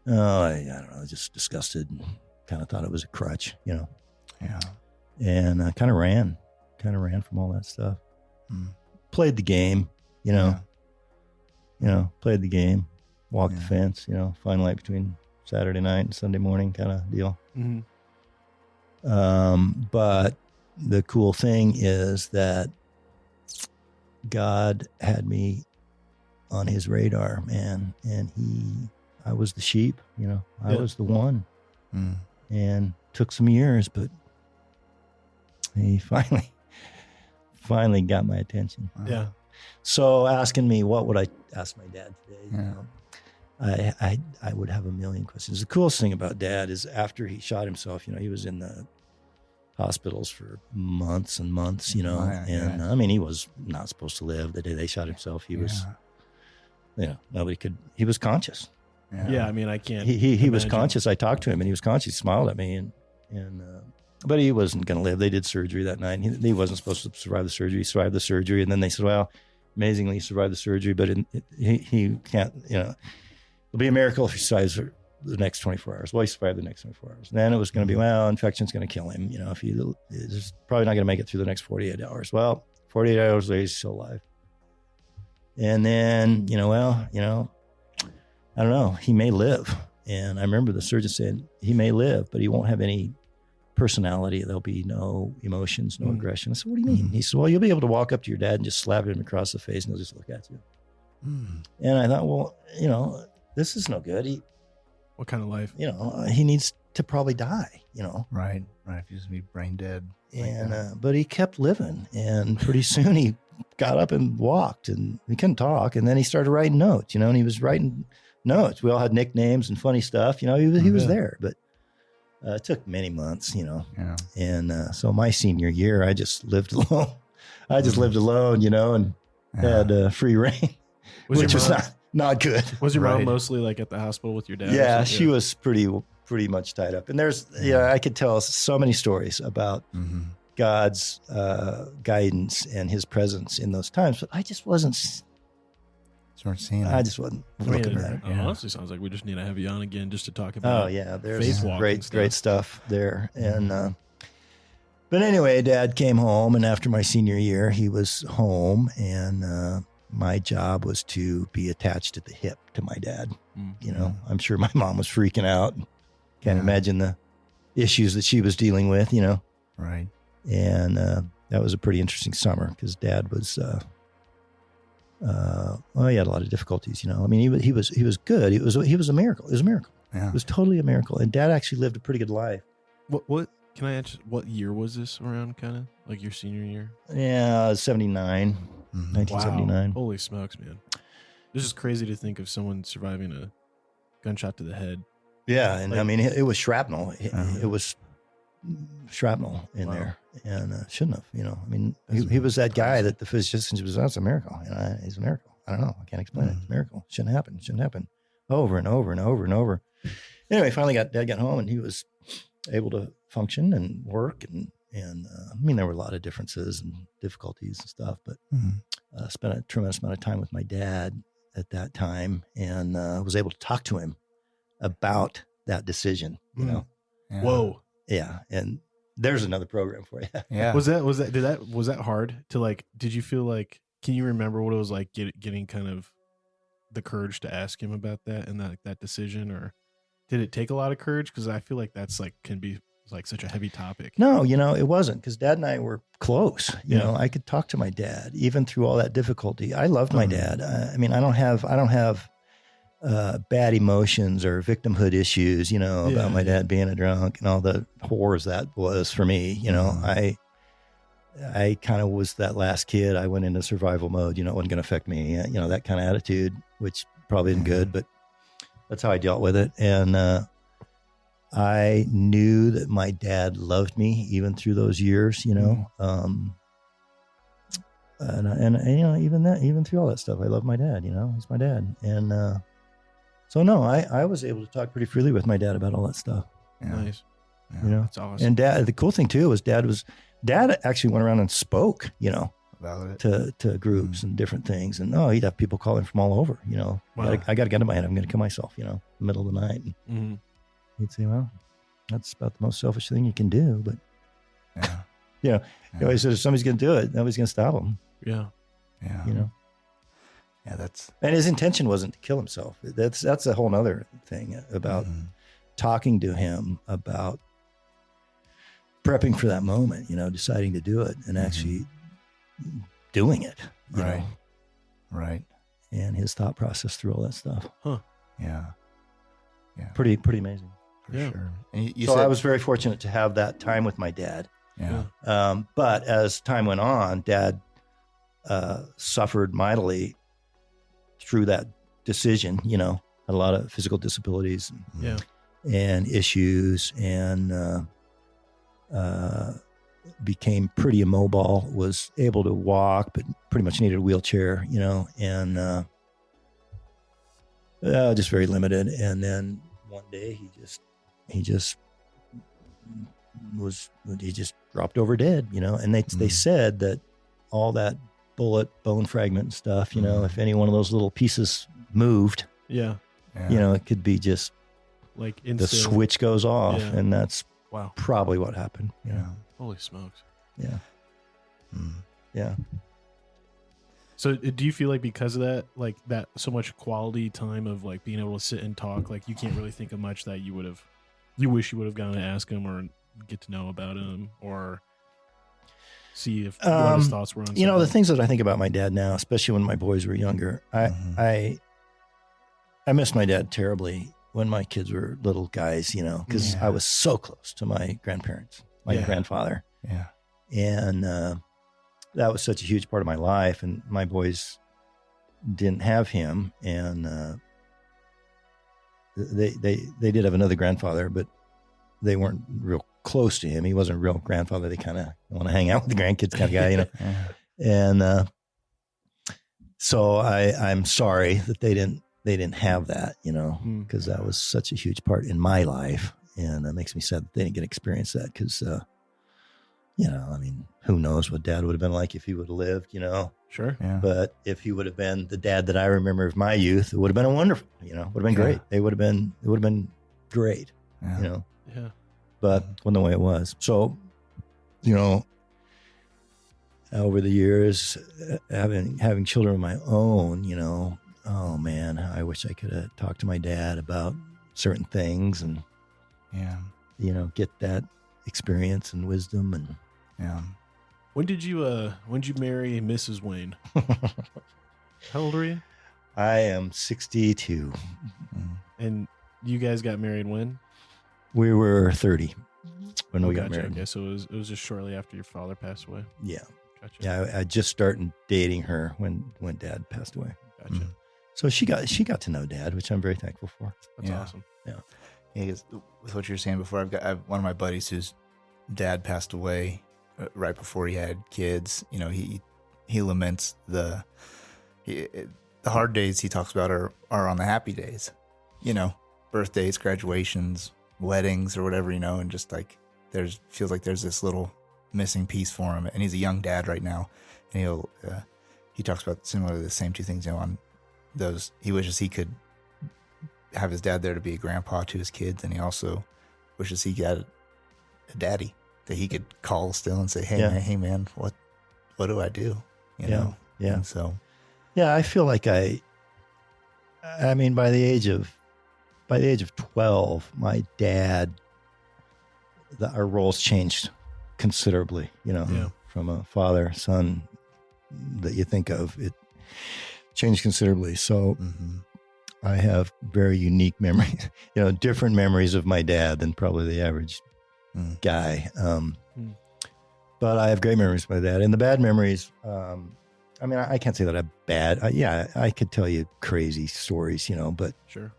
[SPEAKER 1] I don't know, just disgusted and kind of thought it was a crutch,
[SPEAKER 6] Yeah.
[SPEAKER 1] And I kind of ran from all that stuff. Played the game, played the game, walked the fence, fine light between Saturday night and Sunday morning kind of deal. But the cool thing is that God had me on his radar, man. And I was the sheep, you know, I was the one. And took some years, but he finally got my attention.
[SPEAKER 5] Yeah.
[SPEAKER 1] So asking me, what would I ask my dad today? You know, I would have a million questions. The coolest thing about Dad is after he shot himself, you know, he was in the hospitals for months and months, you know, I mean, he was not supposed to live the day they shot himself. He was, you know, he was conscious.
[SPEAKER 5] Yeah. I mean, I can't.
[SPEAKER 1] He was conscious. I talked to him and he was conscious. He smiled at me but he wasn't going to live. They did surgery that night. He wasn't supposed to survive the surgery. He survived the surgery. And then they said, well, amazingly, he survived the surgery, but he can't, you know, it'll be a miracle if he survives the next 24 hours. Well, he survived the next 24 hours. And then it was going to be, well, infection's going to kill him. You know, if he's probably not going to make it through the next 48 hours. Well, 48 hours later, he's still alive. And then, you know, well, you know, I don't know, he may live. And I remember the surgeon saying, he may live, but he won't have any personality. There'll be no emotions, no aggression. I said, what do you mean? He said, well, you'll be able to walk up to your dad and just slap him across the face and he'll just look at you. And I thought, well, you know, this is no good.
[SPEAKER 5] What kind of life?
[SPEAKER 1] You know, he needs to probably die, you know.
[SPEAKER 6] Right. He's going to be brain dead.
[SPEAKER 1] And, but he kept living. And pretty soon he got up and walked and he couldn't talk. And then he started writing notes, you know, and he was writing notes. We all had nicknames and funny stuff, you know, he was there, but it took many months, you know. Yeah. And so my senior year, I just lived alone. You know, and had free reign, which was not good.
[SPEAKER 5] Was your mom mostly like at the hospital with your dad?
[SPEAKER 1] Yeah, she was pretty much tied up. And there's, I could tell so many stories about God's guidance and his presence in those times, but I just wasn't
[SPEAKER 6] seeing it.
[SPEAKER 1] I just wasn't looking at it.
[SPEAKER 5] Honestly, sounds like we just need to have you on again just to talk about.
[SPEAKER 1] Oh yeah, there's great stuff there. And but anyway, Dad came home, and after my senior year, he was home, and my job was to be attached at the hip to my dad. You know, I'm sure my mom was freaking out. Can't imagine the issues that she was dealing with. You know,
[SPEAKER 6] right?
[SPEAKER 1] And that was a pretty interesting summer because Dad was. Well, he had a lot of difficulties, you know. I mean, he was good. He was a miracle. It was a miracle. Yeah. It was totally a miracle. And Dad actually lived a pretty good life.
[SPEAKER 5] What can I ask? What year was this around? Kind of like your senior year?
[SPEAKER 1] Yeah, 79, 1979.
[SPEAKER 5] Wow. Holy smokes, man! This is crazy to think of someone surviving a gunshot to the head. Yeah,
[SPEAKER 1] and I mean, it was shrapnel. It was shrapnel in there, and shouldn't have. You know, I mean, he was that guy that the physicians was. That's a miracle. You know, he's a miracle. I don't know. I can't explain it. It's a miracle. Shouldn't happen. Over and over and over and over. Anyway, finally Dad got home, and he was able to function and work, and I mean, there were a lot of differences and difficulties and stuff, but spent a tremendous amount of time with my dad at that time, and was able to talk to him about that decision. You know.
[SPEAKER 6] Yeah.
[SPEAKER 5] Whoa.
[SPEAKER 1] Yeah, and there's another program for you.
[SPEAKER 6] Yeah.
[SPEAKER 5] Was that hard to like? Did you feel like? Can you remember what it was like getting kind of the courage to ask him about that and that decision, or did it take a lot of courage? Because I feel like that's like can be like such a heavy topic.
[SPEAKER 1] No, you know, it wasn't, because Dad and I were close. You know, I could talk to my dad even through all that difficulty. I loved my dad. I mean, I don't have bad emotions or victimhood issues, you know, about my dad being a drunk and all the horrors that was for me. You know, I kind of was that last kid. I went into survival mode, you know, it wasn't going to affect me, you know, that kind of attitude, which probably isn't good, but that's how I dealt with it. And I knew that my dad loved me even through those years, you know, and you know, even through all that stuff, I love my dad, you know, he's my dad. And so no, I was able to talk pretty freely with my dad about all that stuff.
[SPEAKER 6] Yeah.
[SPEAKER 5] Nice.
[SPEAKER 6] Yeah.
[SPEAKER 1] You know,
[SPEAKER 5] that's awesome.
[SPEAKER 1] And Dad, the cool thing too was Dad actually went around and spoke, you know,
[SPEAKER 6] about it
[SPEAKER 1] to groups and different things. And he'd have people calling from all over, you know.
[SPEAKER 5] Wow.
[SPEAKER 1] I got a gun in my head. I'm going to kill myself, you know, in the middle of the night. And he'd say, well, that's about the most selfish thing you can do. But, you know, he always said, if somebody's going to do it, nobody's going to stop him.
[SPEAKER 5] Yeah.
[SPEAKER 1] You know?
[SPEAKER 6] Yeah,
[SPEAKER 1] and his intention wasn't to kill himself. That's a whole nother thing about talking to him about prepping for that moment, you know, deciding to do it and actually doing it. You
[SPEAKER 6] Right.
[SPEAKER 1] know?
[SPEAKER 6] Right.
[SPEAKER 1] And his thought process through all that stuff.
[SPEAKER 6] Yeah.
[SPEAKER 1] Pretty amazing.
[SPEAKER 6] For
[SPEAKER 5] Yeah.
[SPEAKER 6] sure. And you
[SPEAKER 1] So
[SPEAKER 6] said,
[SPEAKER 1] I was very fortunate to have that time with my dad.
[SPEAKER 6] yeah.
[SPEAKER 1] But as time went on, Dad suffered mightily through that decision, you know, had a lot of physical disabilities
[SPEAKER 5] Yeah.
[SPEAKER 1] and issues, and became pretty immobile, was able to walk, but pretty much needed a wheelchair, you know, and just very limited. And then one day he just dropped over dead, you know, and they said that all that bullet bone fragment and stuff, you know, if any one of those little pieces moved,
[SPEAKER 5] Yeah.
[SPEAKER 1] you know, it could be just
[SPEAKER 5] Like
[SPEAKER 1] the
[SPEAKER 5] instant.
[SPEAKER 1] switch goes off,
[SPEAKER 5] Yeah.
[SPEAKER 1] and that's
[SPEAKER 5] Wow.
[SPEAKER 1] probably what happened.
[SPEAKER 6] Yeah.
[SPEAKER 5] Holy smokes.
[SPEAKER 1] Yeah.
[SPEAKER 6] Mm.
[SPEAKER 1] Yeah.
[SPEAKER 5] So do you feel like because of that, like that so much quality time of like being able to sit and talk, like you can't really think of much that you wish you would have gone to ask him or get to know about him or see if what his thoughts were on
[SPEAKER 1] You know, the
[SPEAKER 5] something?
[SPEAKER 1] things that I think about my dad now, especially when my boys were younger, I miss my dad terribly when my kids were little guys, you know, because
[SPEAKER 6] Yeah.
[SPEAKER 1] I was so close to my grandparents, my
[SPEAKER 5] Yeah.
[SPEAKER 1] grandfather.
[SPEAKER 6] Yeah.
[SPEAKER 1] And that was such a huge part of my life. And my boys didn't have him. And they did have another grandfather, but they weren't real close to him. He wasn't a real grandfather. They kind of want to hang out with the grandkids kind of guy, you know.
[SPEAKER 6] Yeah.
[SPEAKER 1] And so I'm sorry that they didn't have that, you know, because that was such a huge part in my life. And it makes me sad that they didn't get to experience that because, you know, I mean, who knows what Dad would have been like if he would have lived, you know.
[SPEAKER 5] Sure.
[SPEAKER 6] Yeah.
[SPEAKER 1] But if he would have been the dad that I remember of my youth, it would have been wonderful, you know, would have been great. It would have been great,
[SPEAKER 6] Yeah.
[SPEAKER 1] you know,
[SPEAKER 5] Yeah.
[SPEAKER 1] but wasn't the way it was. So, you know, over the years, having children of my own, you know, oh man, I wish I could have talked to my dad about certain things and,
[SPEAKER 6] Yeah.
[SPEAKER 1] you know, get that experience and wisdom. And
[SPEAKER 6] Yeah.
[SPEAKER 5] When did you marry Mrs. Wayne? How old were you?
[SPEAKER 1] I am 62.
[SPEAKER 5] And you guys got married when?
[SPEAKER 1] We were 30 when we got
[SPEAKER 5] Gotcha.
[SPEAKER 1] married.
[SPEAKER 5] Okay, so it was just shortly after your father passed away.
[SPEAKER 1] Yeah.
[SPEAKER 5] Gotcha.
[SPEAKER 1] Yeah. I just started dating her when Dad passed away.
[SPEAKER 5] Gotcha.
[SPEAKER 1] So she got to know Dad, which I'm very thankful for.
[SPEAKER 5] That's
[SPEAKER 6] Yeah.
[SPEAKER 5] awesome.
[SPEAKER 6] Yeah, 'cause with what you were saying before, I have one of my buddies whose dad passed away right before he had kids. You know, he laments the hard days he talks about are on the happy days. You know, birthdays, graduations, weddings, or whatever. You know, and just like feels like there's this little missing piece for him. And he's a young dad right now, and he talks about similarly the same two things. You know, on those he wishes he could have his dad there to be a grandpa to his kids, and he also wishes he got a daddy that he could call still and say, hey man, what do I do? You know?
[SPEAKER 1] Yeah.
[SPEAKER 6] And so
[SPEAKER 1] Yeah, I feel like I mean, by the age of 12, my dad, our roles changed considerably, you know,
[SPEAKER 5] Yeah.
[SPEAKER 1] from a father, son that you think of, it changed considerably. So I have very unique memories, you know, different memories of my dad than probably the average guy. But I have great memories of my dad. And the bad memories, I mean, I can't say that I'm bad. I could tell you crazy stories, you know, but
[SPEAKER 5] Sure.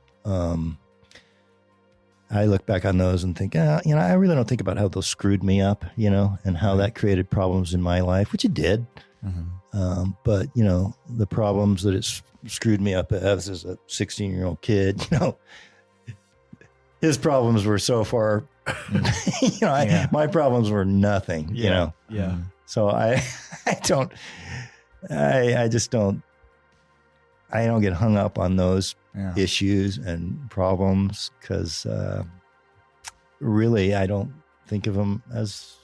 [SPEAKER 1] I look back on those and think, you know, I really don't think about how those screwed me up, you know, and how that created problems in my life, which it did. But, you know, the problems that it screwed me up as a 16-year-old kid, you know, his problems were so far, you know, my problems were nothing, you know.
[SPEAKER 5] Yeah.
[SPEAKER 1] So I don't get hung up on those issues and problems because really I don't think of them as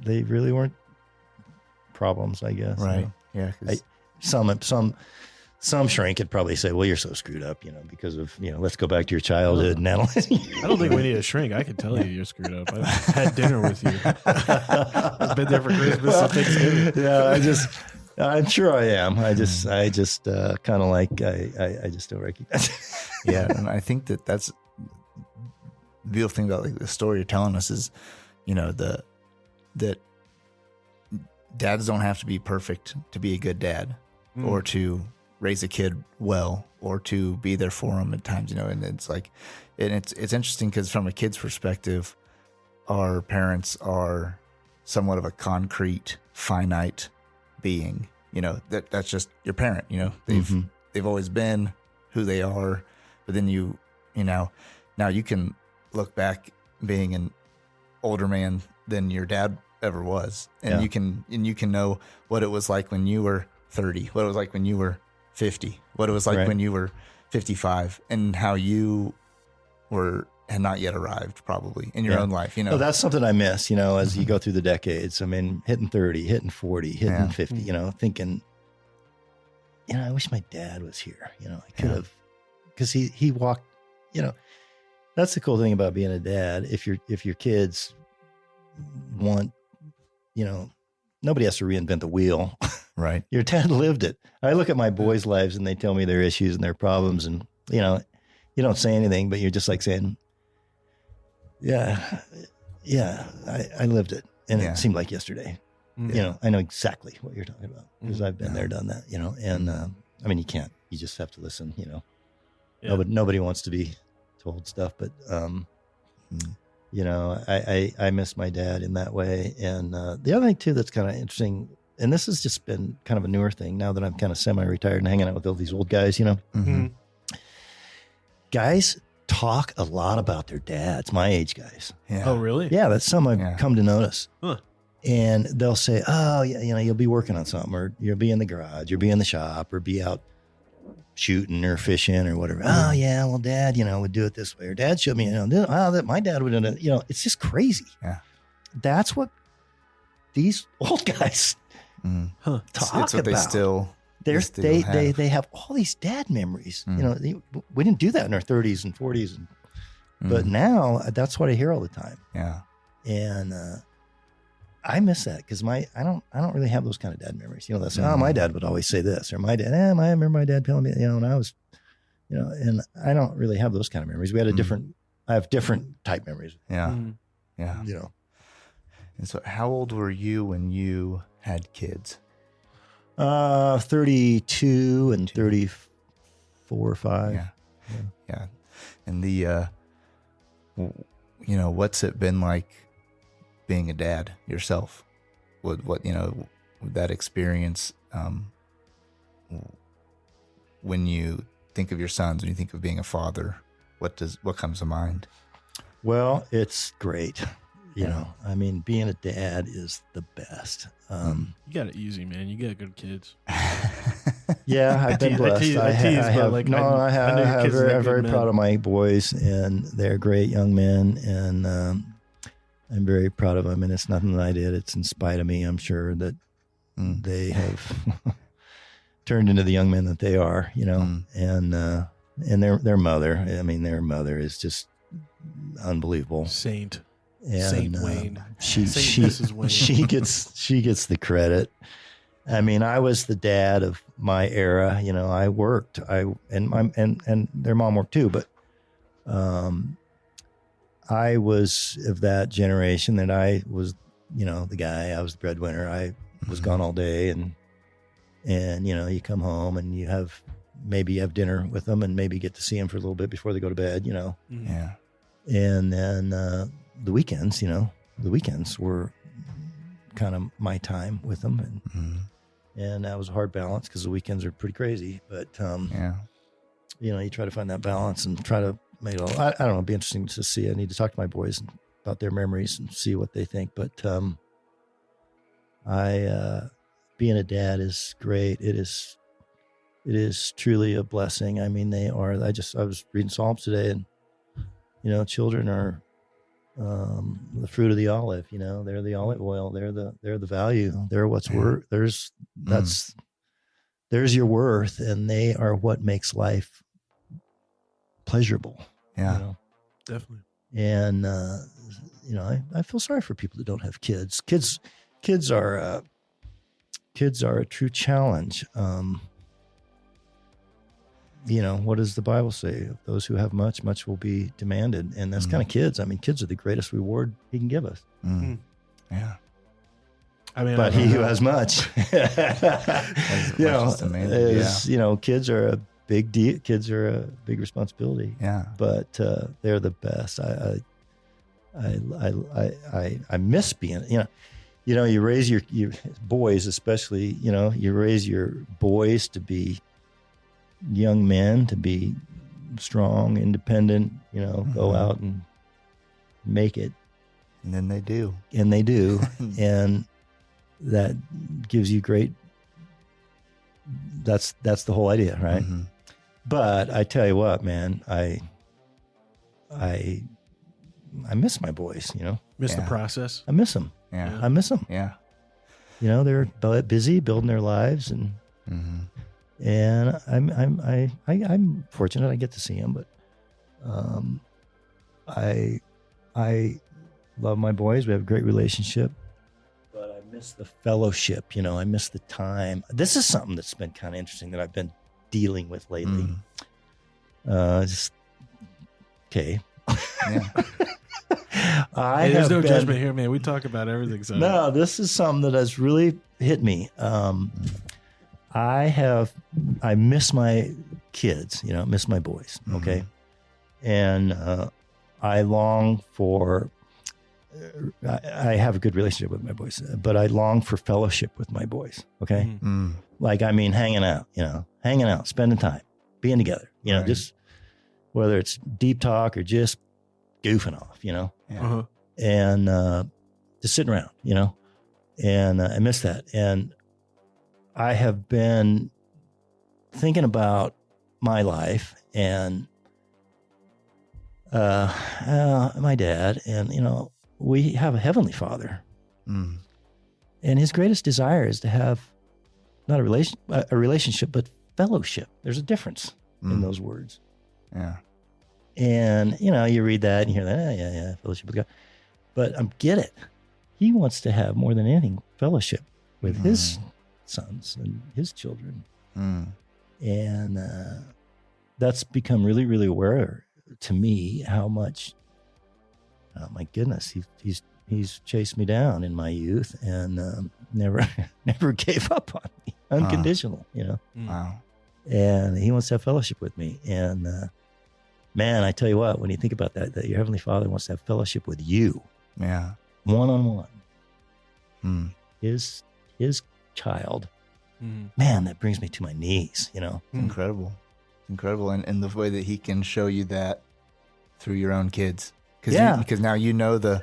[SPEAKER 1] they really weren't problems, I guess.
[SPEAKER 6] right.
[SPEAKER 1] You know?
[SPEAKER 6] Yeah. 'Cause
[SPEAKER 1] Some shrink could probably say, well, you're so screwed up, you know, because of, you know, let's go back to your childhood and analyze.
[SPEAKER 5] I don't think we need a shrink. I can tell you you're screwed up. I had dinner with you. I've been there for Christmas and Thanksgiving.
[SPEAKER 1] Yeah, I'm sure I am. I just kind of like, I just don't recognize it.
[SPEAKER 6] Yeah. And I think that's the beautiful thing about like the story you're telling us is, that dads don't have to be perfect to be a good dad or to raise a kid well or to be there for them at times, and it's like, and it's interesting because from a kid's perspective, our parents are somewhat of a concrete, finite being, that's just your parent, they've always been who they are. But then now you can look back being an older man than your dad ever was. And you can know what it was like when you were 30, what it was like when you were 50, what it was like when you were 55, and how you had not yet arrived probably in your own life,
[SPEAKER 1] Well, that's something I miss, as you go through the decades. I mean, hitting 30, hitting 40, hitting 50, thinking, I wish my dad was here. I could have, because he walked, that's the cool thing about being a dad. If your kids want, nobody has to reinvent the wheel.
[SPEAKER 6] Right.
[SPEAKER 1] Your dad lived it. I look at my boys' lives and they tell me their issues and their problems, and you don't say anything, but you're just like saying, yeah, I lived it, and it seemed like yesterday. I know exactly what you're talking about because I've been there, done that. And I mean, you just have to listen. Nobody wants to be told stuff, but I miss my dad in that way. And the other thing too that's kind of interesting, and this has just been kind of a newer thing now that I'm kind of semi-retired and hanging out with all these old guys, guys talk a lot about their dads, my age guys.
[SPEAKER 6] Yeah.
[SPEAKER 5] Oh, really?
[SPEAKER 1] Yeah, that's something I've come to notice.
[SPEAKER 5] Huh.
[SPEAKER 1] And they'll say, oh, yeah, you'll be working on something, or you'll be in the garage, or be in the shop, or be out shooting or fishing or whatever. Oh, yeah, well, Dad, would do it this way. Or Dad showed me, that my dad would do it. It's just crazy.
[SPEAKER 6] Yeah.
[SPEAKER 1] That's what these old guys talk
[SPEAKER 6] it's what
[SPEAKER 1] about.
[SPEAKER 6] They still
[SPEAKER 1] they have all these dad memories. We didn't do that in our 30s and 40s, but now that's what I hear all the time.
[SPEAKER 6] Yeah.
[SPEAKER 1] And I miss that because I don't really have those kind of dad memories. They'll say, oh, my dad would always say this, or my dad, I remember my dad telling me, when I was, and I don't really have those kind of memories. We had I have different type memories.
[SPEAKER 6] Yeah. Yeah. And so how old were you when you had kids?
[SPEAKER 1] 32 and 34 or 5.
[SPEAKER 6] Yeah. And what's it been like being a dad yourself? With that experience, when you think of your sons, when you think of being a father, what comes to mind?
[SPEAKER 1] Well, it's great. I mean, being a dad is the best.
[SPEAKER 5] You got it easy, man. You got good kids.
[SPEAKER 1] Yeah, I've been blessed. I'm very proud of my boys, and they're great young men, and I'm very proud of them. And it's nothing that I did; it's in spite of me. I'm sure that they have turned into the young men that they are. And their mother. I mean, their mother is just unbelievable.
[SPEAKER 5] Saint
[SPEAKER 1] Wayne. She
[SPEAKER 5] Wayne.
[SPEAKER 1] she gets the credit. I mean, I was the dad of my era. I worked. And their mom worked too, but I was of that generation that I was, the guy. I was the breadwinner. I was gone all day, and you come home and you have dinner with them and maybe get to see them for a little bit before they go to bed.
[SPEAKER 6] Yeah.
[SPEAKER 1] And then the weekends were kind of my time with them, and that was a hard balance because the weekends are pretty crazy. But you try to find that balance and try to make it all. I don't know. It'd be interesting to see. I need to talk to my boys about their memories and see what they think. But being a dad is great. It is truly a blessing. I mean, they are. I was reading Psalms today, and children are the fruit of the olive. They're the olive oil. They're the value. They're what's worth. There's your worth, and they are what makes life pleasurable.
[SPEAKER 6] Yeah,
[SPEAKER 5] definitely.
[SPEAKER 1] And I feel sorry for people that don't have kids. Kids kids are a true challenge. What does the Bible say? Of those who have much, much will be demanded. And that's kind of kids. I mean, kids are the greatest reward he can give us.
[SPEAKER 6] Yeah.
[SPEAKER 5] I mean,
[SPEAKER 1] But he who has much, kids are a big deal. Kids are a big responsibility.
[SPEAKER 6] Yeah.
[SPEAKER 1] But they're the best. I miss being, you raise your boys, especially, you raise your boys to be young men, to be strong, independent, go out and make it.
[SPEAKER 6] And then they do.
[SPEAKER 1] And they do. And that gives you that's the whole idea, right?
[SPEAKER 6] Mm-hmm.
[SPEAKER 1] But I tell you what, man, I miss my boys,
[SPEAKER 5] Miss the process.
[SPEAKER 1] I miss them.
[SPEAKER 6] Yeah.
[SPEAKER 1] I miss them.
[SPEAKER 6] Yeah.
[SPEAKER 1] They're busy building their lives, and I'm fortunate I get to see them, but I love my boys. We have a great relationship, but I miss the fellowship. I miss the time. This is something that's been kind of interesting that I've been dealing with lately. Okay.
[SPEAKER 6] Yeah.
[SPEAKER 5] There's no judgment here, man. We talk about everything. So
[SPEAKER 1] no, this is something that has really hit me. I miss my kids, miss my boys. Okay. And I long for, I have a good relationship with my boys, but I long for fellowship with my boys. Okay. Like, hanging out, spending time, being together,
[SPEAKER 6] Right.
[SPEAKER 1] just whether it's deep talk or just goofing off, and just sitting around, and I miss that. And I have been thinking about my life and my dad, and we have a heavenly Father, and his greatest desire is to have not a relationship, but fellowship. There's a difference in those words.
[SPEAKER 6] Yeah.
[SPEAKER 1] And, you read that and you hear that, yeah, fellowship with God. But get it. He wants to have more than anything fellowship with his sons and his children. And that's become really, really aware to me how much, oh my goodness, he's chased me down in my youth and never gave up on me, unconditional,
[SPEAKER 6] Wow.
[SPEAKER 1] And he wants to have fellowship with me. And man, I tell you what, when you think about that your Heavenly Father wants to have fellowship with you,
[SPEAKER 6] Yeah.
[SPEAKER 1] one-on-one, his child, man, that brings me to my knees,
[SPEAKER 6] It's incredible. It's incredible. And the way that he can show you that through your own kids. Because now you know the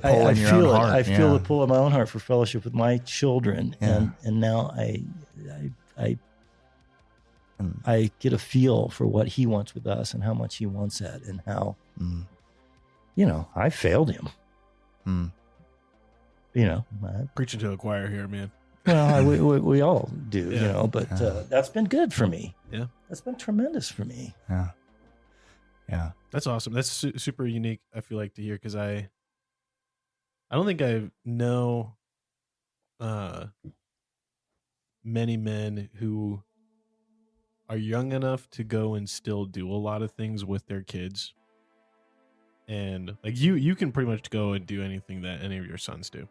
[SPEAKER 6] pull in your own heart.
[SPEAKER 1] I feel the pull in my own heart for fellowship with my children.
[SPEAKER 6] Yeah.
[SPEAKER 1] And now I get a feel for what he wants with us and how much he wants that, and how, I failed him.
[SPEAKER 5] Preaching to the choir here, man.
[SPEAKER 1] Well, we all do, but that's been good for me.
[SPEAKER 5] Yeah.
[SPEAKER 1] That's been tremendous for me.
[SPEAKER 6] Yeah. Yeah.
[SPEAKER 5] That's awesome. That's super unique, I feel like, to hear, because I don't think I know many men who are young enough to go and still do a lot of things with their kids. And like you can pretty much go and do anything that any of your sons do.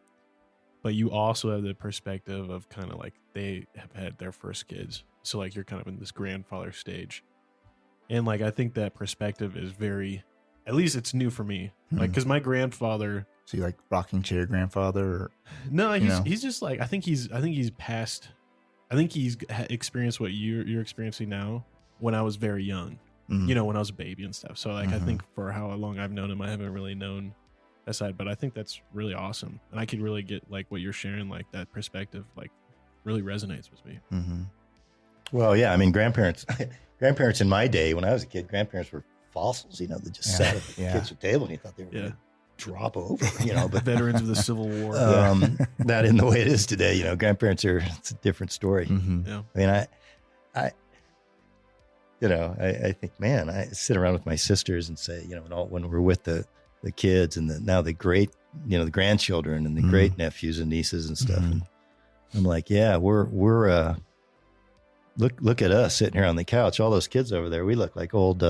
[SPEAKER 5] But you also have the perspective of kind of like they have had their first kids. So like you're kind of in this grandfather stage. And like I think that perspective is very, at least it's new for me. Like, because my grandfather.
[SPEAKER 6] So you like rocking chair grandfather? Or,
[SPEAKER 5] no, he's just like, I think he's past. I think he's experienced what you're experiencing now when I was very young, when I was a baby and stuff. So like, I think for how long I've known him, I haven't really known that side, but I think that's really awesome. And I could really get like what you're sharing, like that perspective, like really resonates with me.
[SPEAKER 1] Well, yeah, I mean, grandparents in my day, when I was a kid, grandparents were fossils, they just sat at the kitchen table and you thought they were going to drop over, but
[SPEAKER 5] veterans of the Civil War.
[SPEAKER 1] That isn't the way it is today. Grandparents it's a different story.
[SPEAKER 5] Yeah.
[SPEAKER 1] I mean, I think, man, I sit around with my sisters and say, when we're with the kids and now the great, the grandchildren and the great nephews and nieces and stuff. And I'm like, yeah, we're look at us sitting here on the couch. All those kids over there, we look like old,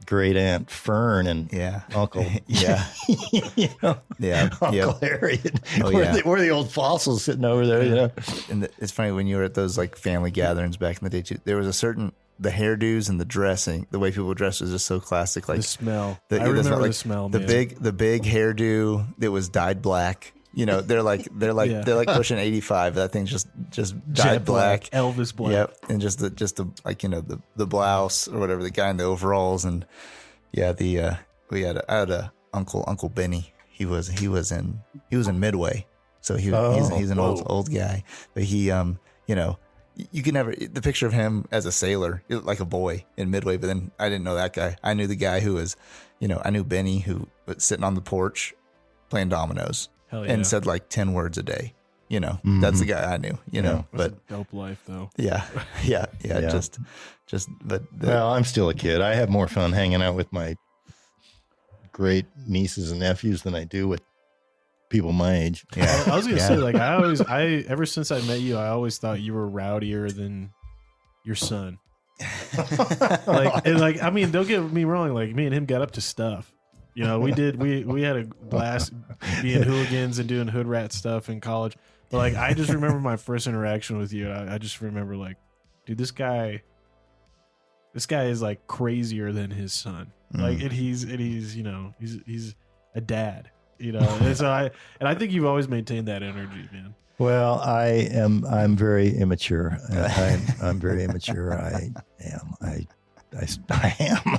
[SPEAKER 1] great Aunt Fern and Uncle, Uncle Harry. We're the old fossils sitting over there,
[SPEAKER 6] And it's funny when you were at those like family gatherings back in the day too. There was the hairdos and the dressing, the way people dress was just so classic. Like
[SPEAKER 5] the smell. I remember the smell.
[SPEAKER 6] The big hairdo that was dyed black. They're like pushing 85. That thing's just dyed black,
[SPEAKER 5] Elvis black.
[SPEAKER 6] Yep, and just the blouse or whatever, the guy in the overalls, and I had a Uncle Benny. He was in Midway, so he's an old guy, but he you can never the picture of him as a sailor, like a boy in Midway, but then I didn't know that guy. I knew the guy who was, I knew Benny who was sitting on the porch playing dominoes. And said like 10 words a day, that's the guy I knew, but
[SPEAKER 5] a dope life though.
[SPEAKER 6] Yeah.
[SPEAKER 1] Well, I'm still a kid. I have more fun hanging out with my great nieces and nephews than I do with people my age.
[SPEAKER 5] Yeah. I was going to say, like, ever since I met you, I always thought you were rowdier than your son. I mean, don't get me wrong. Like, me and him got up to stuff. We had a blast being hooligans and doing hood rat stuff in college. But like, I just remember my first interaction with you. I just remember like, dude, this guy is like crazier than his son. Like, and he's a dad, And so I think you've always maintained that energy, man.
[SPEAKER 1] Well, I'm very immature. I'm very immature. I am.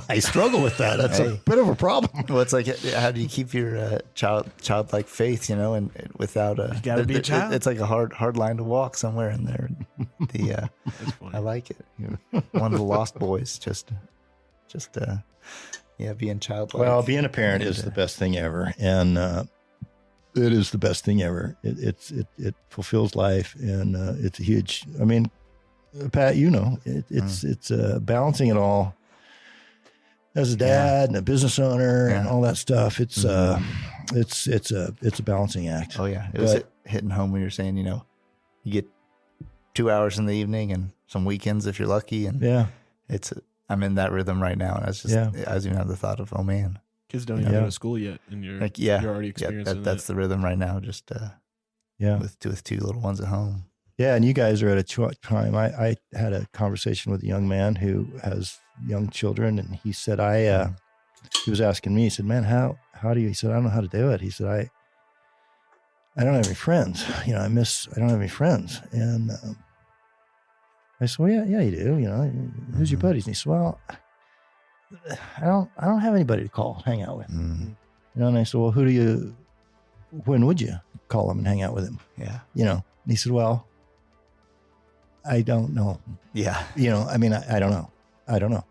[SPEAKER 1] I struggle with that. That's a bit of a problem.
[SPEAKER 6] Well, it's like, how do you keep your childlike faith, and without
[SPEAKER 5] you gotta be a child.
[SPEAKER 6] It's like a hard line to walk somewhere in there.
[SPEAKER 5] That's funny.
[SPEAKER 6] I like it. One of the lost boys, just being childlike.
[SPEAKER 1] Well, being a parent is the best thing ever, and it is the best thing ever. It fulfills life, and it's a huge. I mean, Pat, it's balancing it all as a dad and a business owner and all that stuff. It's it's a balancing act.
[SPEAKER 6] Oh yeah, it was hitting home when you're saying, you get 2 hours in the evening and some weekends if you're lucky, and I'm in that rhythm right now, and I was even have the thought of, oh man,
[SPEAKER 5] kids don't even go to school yet, and you're already experiencing
[SPEAKER 6] that's the rhythm right now. Just with two little ones at home.
[SPEAKER 1] Yeah, and you guys are at a time. I had a conversation with a young man who has young children, and he said, he was asking me, he said, man, how do you, he said, I don't know how to do it. He said, I don't have any friends. I don't have any friends. And I said, well, yeah, you do. Who's your buddies? And he said, well, I don't have anybody to call, hang out with. And I said, well, when would you call him and hang out with him?
[SPEAKER 6] Yeah.
[SPEAKER 1] And he said, well, I don't know.
[SPEAKER 6] Yeah.
[SPEAKER 1] I mean, I don't know. I don't know.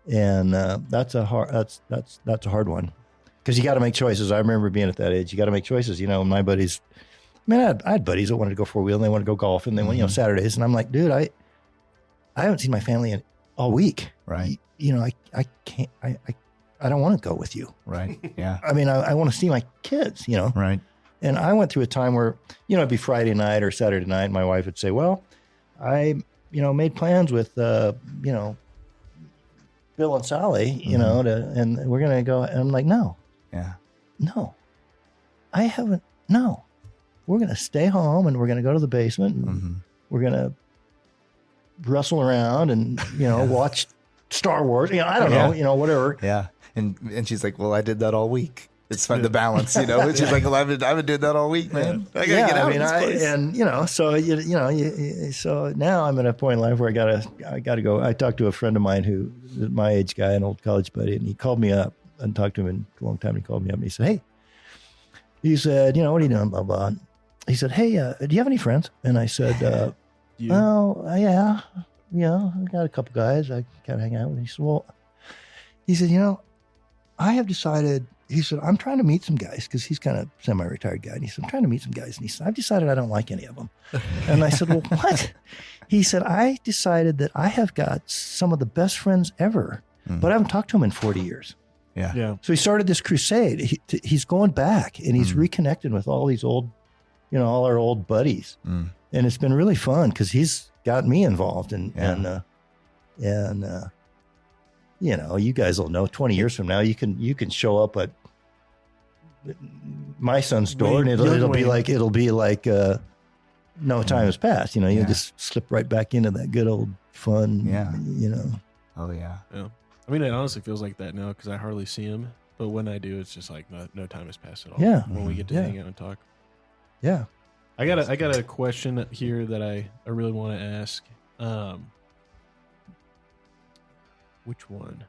[SPEAKER 1] And that's a hard one, because you got to make choices. I remember being at that age. You got to make choices. My buddies, I had buddies that wanted to go 4-wheel and they wanted to go golf, and they went, Saturdays. And I'm like, dude, I haven't seen my family all week.
[SPEAKER 6] Right.
[SPEAKER 1] I can't, I don't want to go with you.
[SPEAKER 6] Right. Yeah.
[SPEAKER 1] I mean, I want to see my kids,
[SPEAKER 6] Right.
[SPEAKER 1] And I went through a time where, it'd be Friday night or Saturday night. And my wife would say, well, I, made plans with, Bill and Sally, and we're going to go. And I'm like, no.
[SPEAKER 6] Yeah.
[SPEAKER 1] No. I haven't. No. We're going to stay home, and we're going to go to the basement, and we're going to wrestle around and, watch Star Wars. I don't know, whatever.
[SPEAKER 6] Yeah. And she's like, well, I did that all week. It's fun to balance, She's like, well, I've been doing that all week, man. I gotta get out of this place. And so now I'm at a point in life where I gotta go. I talked to a friend of mine who is my age guy, an old college buddy, and he called me up. I hadn't talked to him in a long time. He called me up and he said, hey, what are you doing? Blah, blah. He said, hey, do you have any friends? And I said, well, yeah, I got a couple guys I kind of hang out with. He said, I have decided. He said, I'm trying to meet some guys, because he's kind of semi-retired guy. And he said, I'm trying to meet some guys. And he said, I've decided I don't like any of them. And I said, well, what? He said, I decided that I have got some of the best friends ever, but I haven't talked to them in 40 years. Yeah.
[SPEAKER 1] So he started this crusade. He's going back, and he's reconnected with all these old all our old buddies. And it's been really fun because he's got me involved and you guys will know 20 years from now, you can show up at my son's door and it'll be like no time has passed. You just slip right back into that good old fun.
[SPEAKER 6] Oh yeah.
[SPEAKER 5] Yeah. I mean, it honestly feels like that now because I hardly see him. But when I do, it's just like no time has passed at all.
[SPEAKER 1] Yeah.
[SPEAKER 5] When we get to hang out and talk.
[SPEAKER 1] Yeah.
[SPEAKER 5] I got a question here that I really want to ask. Which one?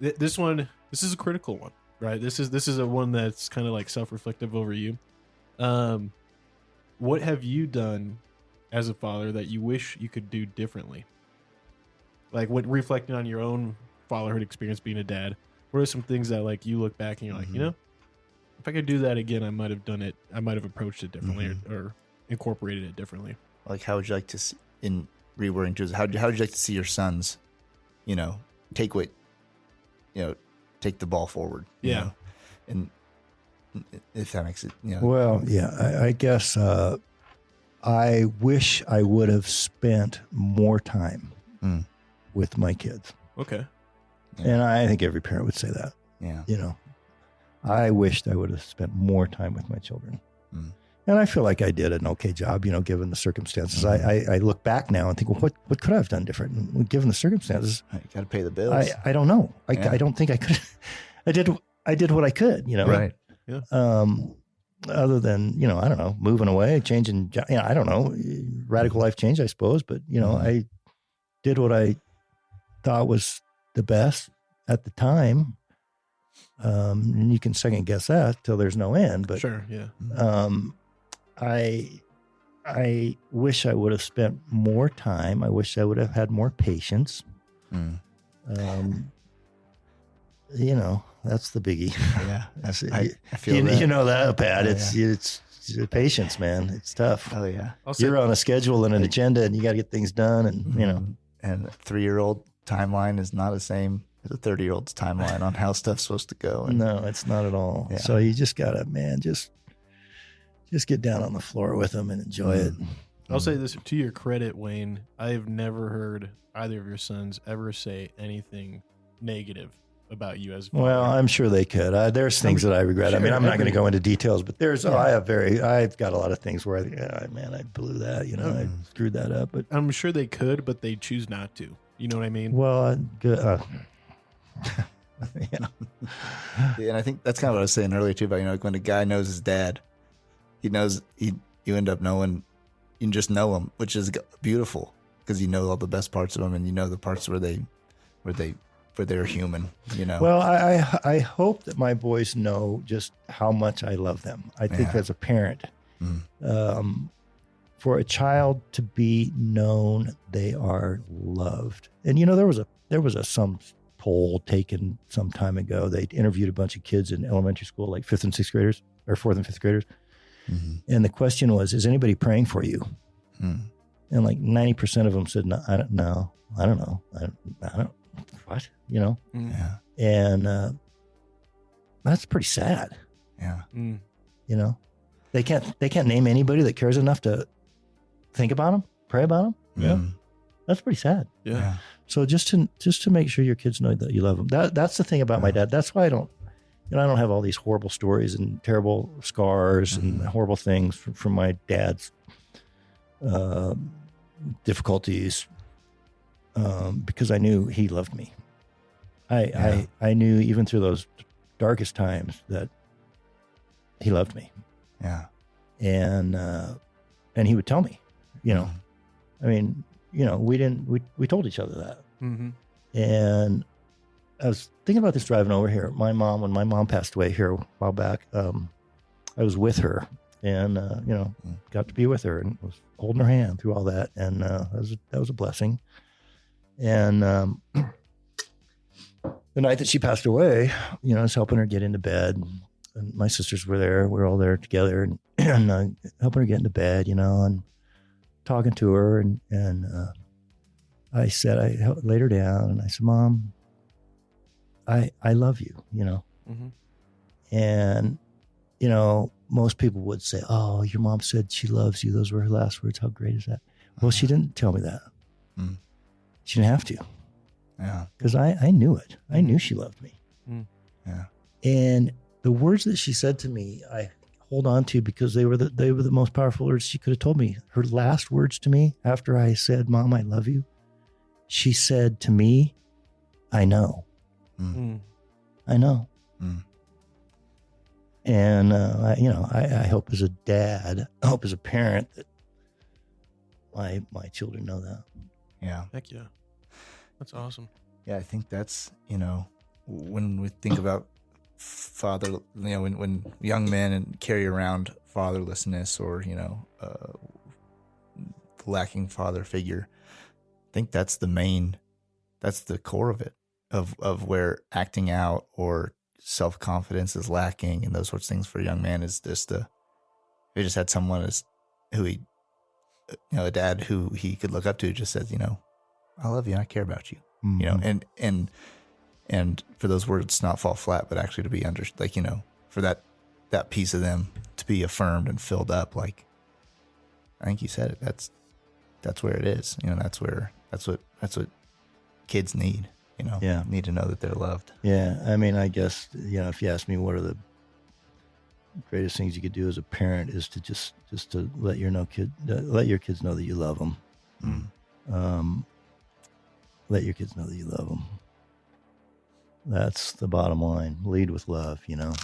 [SPEAKER 5] This is a critical one, right? This is a one that's kind of like self-reflective over you. What have you done as a father that you wish you could do differently? Like, what, reflecting on your own fatherhood experience being a dad, what are some things that like you look back and you're like, if I could do that again, I might have done it. I might have approached it differently or incorporated it differently.
[SPEAKER 6] Like, how would you like to see, in rewording to how would you like to see your sons, take the ball forward? And if that makes it,
[SPEAKER 1] Well, yeah, I guess I wish I would have spent more time with my kids.
[SPEAKER 5] Okay.
[SPEAKER 6] Yeah.
[SPEAKER 1] And I think every parent would say that.
[SPEAKER 6] Yeah.
[SPEAKER 1] I wished I would have spent more time with my children. And I feel like I did an okay job, given the circumstances. I look back now and think, well, what could I have done different? And given the circumstances,
[SPEAKER 6] You got to pay the bills.
[SPEAKER 1] I don't know. I don't think I could. I did what I could,
[SPEAKER 6] Right.
[SPEAKER 5] Yeah.
[SPEAKER 1] Other than, I don't know, moving away, changing, I don't know, radical life change, I suppose. But, I did what I thought was the best at the time. And you can second guess that till there's no end. But
[SPEAKER 5] sure, yeah.
[SPEAKER 1] I wish I would have spent more time. I wish I would have had more patience. That's the biggie.
[SPEAKER 6] Yeah.
[SPEAKER 1] I feel that. You know that, Pat. It's patience, man. It's tough.
[SPEAKER 6] Oh yeah.
[SPEAKER 1] You're on a schedule and an agenda, and you got to get things done. And
[SPEAKER 6] and a 3-year-old timeline is not the same as a 30-year-old's timeline on how stuff's supposed to go. And,
[SPEAKER 1] no, it's not at all.
[SPEAKER 6] Yeah.
[SPEAKER 1] So you just gotta, man, just get down on the floor with them and enjoy it.
[SPEAKER 5] I'll say this to your credit, Wayne. I have never heard either of your sons ever say anything negative about you as a father.
[SPEAKER 1] Well, I'm sure they could. There's things that I regret.
[SPEAKER 5] Sure,
[SPEAKER 1] I mean, I'm not going to go into details, but I've got a lot of things where I blew that, I screwed that up. But
[SPEAKER 5] I'm sure they could, but they choose not to. You know what I mean?
[SPEAKER 1] Well,
[SPEAKER 6] yeah. And I think that's kind of what I was saying earlier too, about, when a guy knows his dad, he knows you end up knowing, you just know him, which is beautiful because you know all the best parts of them, and you know the parts where they're human,
[SPEAKER 1] Well, I hope that my boys know just how much I love them. I think as a parent, for a child to be known they are loved. And there was some poll taken some time ago. They interviewed a bunch of kids in elementary school, like 5th and 6th graders, or 4th and 5th graders. And the question was, is anybody praying for you? And like 90% of them said, no, I don't know. I don't know. What?
[SPEAKER 6] Yeah.
[SPEAKER 1] And that's pretty sad.
[SPEAKER 6] Yeah.
[SPEAKER 1] They can't name anybody that cares enough to think about them, pray about them.
[SPEAKER 5] Yeah.
[SPEAKER 1] That's pretty sad.
[SPEAKER 5] Yeah.
[SPEAKER 1] So just to make sure your kids know that you love them. That's the thing about my dad. That's why I don't have all these horrible stories and terrible scars and horrible things from my dad's difficulties, because I knew he loved me. I knew even through those darkest times that he loved me.
[SPEAKER 6] Yeah.
[SPEAKER 1] And he would tell me, I mean, we told each other that. And I was thinking about this driving over here. When my mom passed away here a while back, I was with her and, got to be with her and was holding her hand through all that. And that was a blessing. And the night that she passed away, I was helping her get into bed. And my sisters were there. We were all there together and helping her get into bed, and talking to her. And I said, I laid her down and I said, Mom, I love you, And, most people would say, "Oh, your mom said she loves you. Those were her last words. How great is that?" Well, she didn't tell me that.
[SPEAKER 6] Mm.
[SPEAKER 1] She didn't have to.
[SPEAKER 6] Yeah.
[SPEAKER 1] Because I knew it. I knew she loved me.
[SPEAKER 6] Yeah.
[SPEAKER 1] And the words that she said to me, I hold on to because they were the most powerful words she could have told me. Her last words to me after I said, "Mom, I love you," she said to me, "I know." I know. And, I hope as a dad, I hope as a parent that my children know that.
[SPEAKER 6] Yeah.
[SPEAKER 5] Heck yeah. That's awesome.
[SPEAKER 6] Yeah, I think that's, when we think about father, when young men carry around fatherlessness or, lacking father figure, I think that's the core of it, of where acting out or self-confidence is lacking and those sorts of things for a young man is just if he just had someone a dad who he could look up to, just says, "I love you and I care about you," and for those words to not fall flat, but actually to be for that piece of them to be affirmed and filled up. Like, I think you said it. That's where it is. That's what kids need. Need to know that they're loved.
[SPEAKER 1] Yeah. I mean, I guess, if you ask me what are the greatest things you could do as a parent is to just to let your kids know that you love them. Let your kids know that you love them. That's the bottom line. Lead with love, and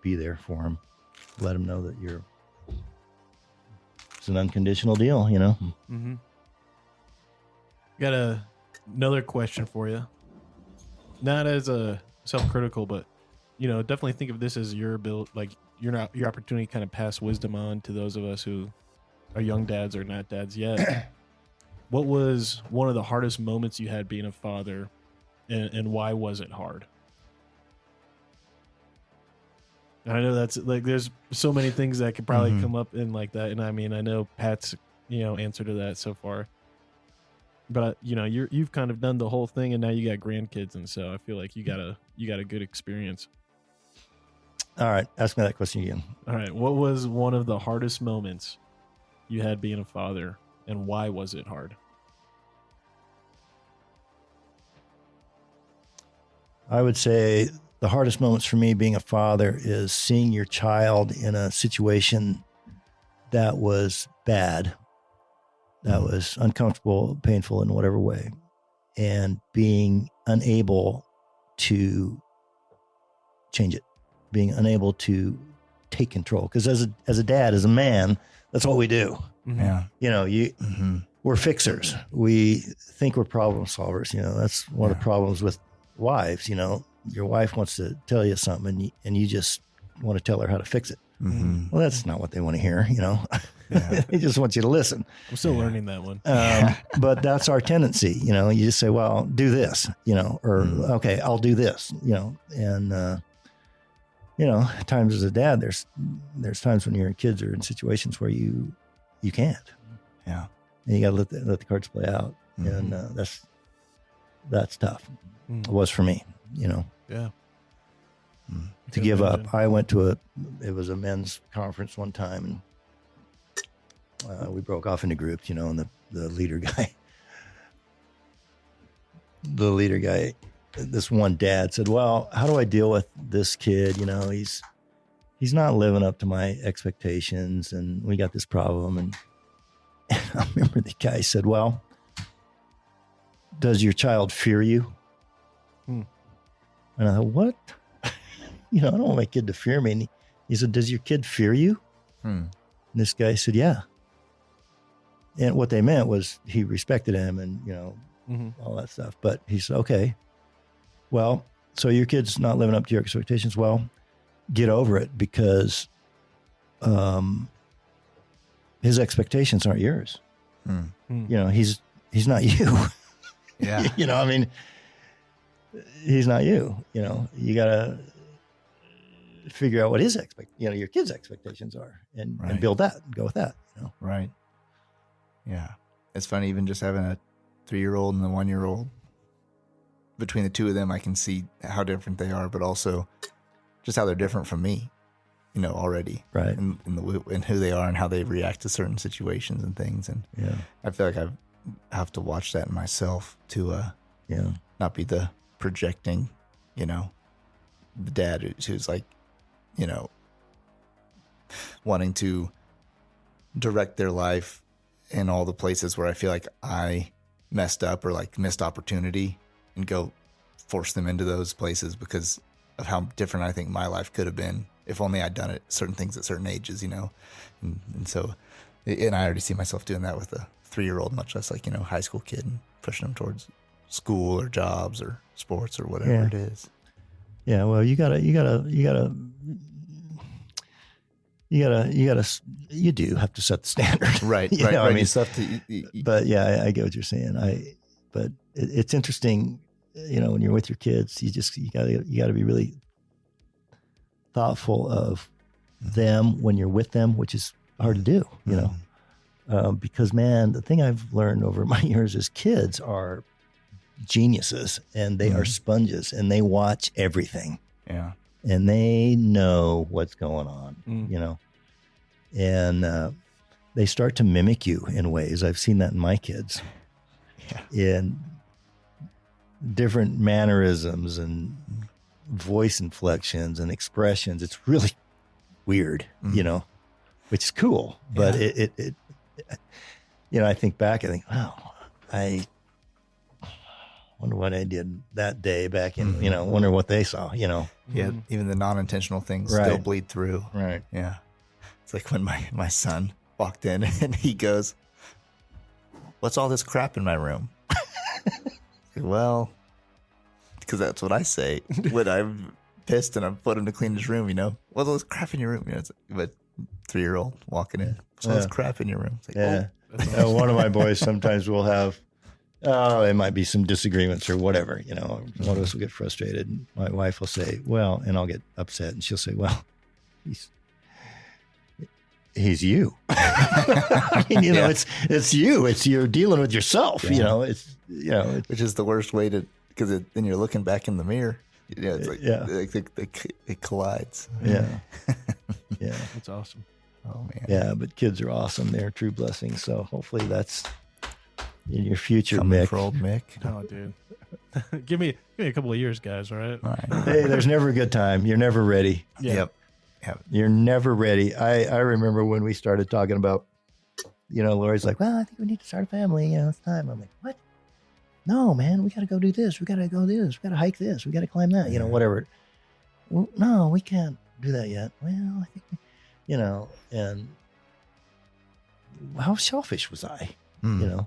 [SPEAKER 1] be there for them. Let them know that it's an unconditional deal,
[SPEAKER 5] Got another question for you. Not as a self-critical, but definitely think of this as your your opportunity to kind of pass wisdom on to those of us who are young dads or not dads yet. What was one of the hardest moments you had being a father, and why was it hard? And I know that's there's so many things that could probably come up in like that, and I mean, I know Pat's answer to that so far. But you've kind of done the whole thing, and now you got grandkids, and so I feel like you got a good experience.
[SPEAKER 1] All right, ask me that question again.
[SPEAKER 5] All right, what was one of the hardest moments you had being a father, and why was it hard?
[SPEAKER 1] I would say the hardest moments for me being a father is seeing your child in a situation that was bad, that was uncomfortable, painful in whatever way, and being unable to change it, being unable to take control. Because as a dad, as a man, that's what we do.
[SPEAKER 6] Yeah.
[SPEAKER 1] We're fixers. We think we're problem solvers. That's one of the problems with wives. Your wife wants to tell you something and you just want to tell her how to fix it. Well, that's not what they want to hear. They just want you to listen.
[SPEAKER 5] I'm still learning that one.
[SPEAKER 1] But that's our tendency. You just say, well, do this, or okay, I'll do this, and at times as a dad, there's times when your kids are in situations where you can't.
[SPEAKER 6] Yeah.
[SPEAKER 1] And you got to let the cards play out. And that's tough. It was for me,
[SPEAKER 5] Yeah.
[SPEAKER 1] To give up. I went to it was a men's conference one time, and we broke off into groups, and the leader guy, this one dad said, "Well, how do I deal with this kid? He's not living up to my expectations, and we got this problem." And I remember the guy said, "Well, does your child fear you?" And I thought, what? I don't want my kid to fear me. And he said, "Does your kid fear you?" And this guy said, "Yeah." And what they meant was he respected him and, all that stuff. But he said, "Okay, well, so your kid's not living up to your expectations. Well, get over it because his expectations aren't yours. He's not you."
[SPEAKER 6] Yeah.
[SPEAKER 1] He's not you. You got to figure out what his your kid's expectations are and build that and go with that.
[SPEAKER 6] Right. Yeah. It's funny, even just having a 3-year-old and a 1-year-old, between the two of them, I can see how different they are, but also just how they're different from me, already.
[SPEAKER 1] Right.
[SPEAKER 6] And who they are and how they react to certain situations and things. And
[SPEAKER 1] Yeah.
[SPEAKER 6] I feel like I have to watch that in myself to not be the projecting, the dad who's like, wanting to direct their life in all the places where I feel like I messed up or like missed opportunity and go force them into those places because of how different I think my life could have been if only I'd done it, certain things at certain ages, and so, and I already see myself doing that with a 3-year-old, much less like, high school kid, and pushing them towards school or jobs or sports or whatever it is.
[SPEAKER 1] Yeah. Well, you do have to set the standard.
[SPEAKER 6] Right.
[SPEAKER 1] You know, I mean,
[SPEAKER 6] stuff
[SPEAKER 1] but yeah, I get what you're saying. But it's interesting, when you're with your kids, you gotta be really thoughtful of them when you're with them, which is hard to do, because man, the thing I've learned over my years is kids are geniuses and they are sponges and they watch everything.
[SPEAKER 6] Yeah.
[SPEAKER 1] And they know what's going on, and they start to mimic you in ways. I've seen that in my kids, in different mannerisms and voice inflections and expressions. It's really weird, which is cool. But it I think back, I think, wow, I wonder what I did that day back in, wonder what they saw, Yeah,
[SPEAKER 6] even the non-intentional things still bleed through.
[SPEAKER 1] Right.
[SPEAKER 6] Yeah. It's like when my son walked in and he goes, "What's all this crap in my room?" Well, because that's what I say when I'm pissed and I'm put him to clean his room, What's all this crap in your room? It's like, but 3-year-old walking in, what's all this crap in your room? It's like,
[SPEAKER 1] one of my boys sometimes will have, it might be some disagreements or whatever, one of us will get frustrated and my wife will say, well, and I'll get upset and she'll say, well, he's you. I mean, it's you, you're dealing with yourself,
[SPEAKER 6] which is the worst way to, because then you're looking back in the mirror, it's like, it collides.
[SPEAKER 1] Yeah. Yeah.
[SPEAKER 5] That's awesome.
[SPEAKER 6] Oh man.
[SPEAKER 1] Yeah. But kids are awesome. They're true blessings. So hopefully that's in your future,
[SPEAKER 6] coming
[SPEAKER 1] Mick.
[SPEAKER 6] for old Mick.
[SPEAKER 5] Oh, dude. give me a couple of years, guys. All right.
[SPEAKER 1] Hey, there's never a good time. You're never ready.
[SPEAKER 5] Yeah.
[SPEAKER 6] Yep.
[SPEAKER 1] You're never ready. I remember when we started talking about, Lori's like, well, I think we need to start a family. It's time. I'm like, what? No, man, we got to go do this. We got to go do this. We got to hike this. We got to climb that, whatever. Well, no, we can't do that yet. Well, I think, and how selfish was I?
[SPEAKER 6] Yeah.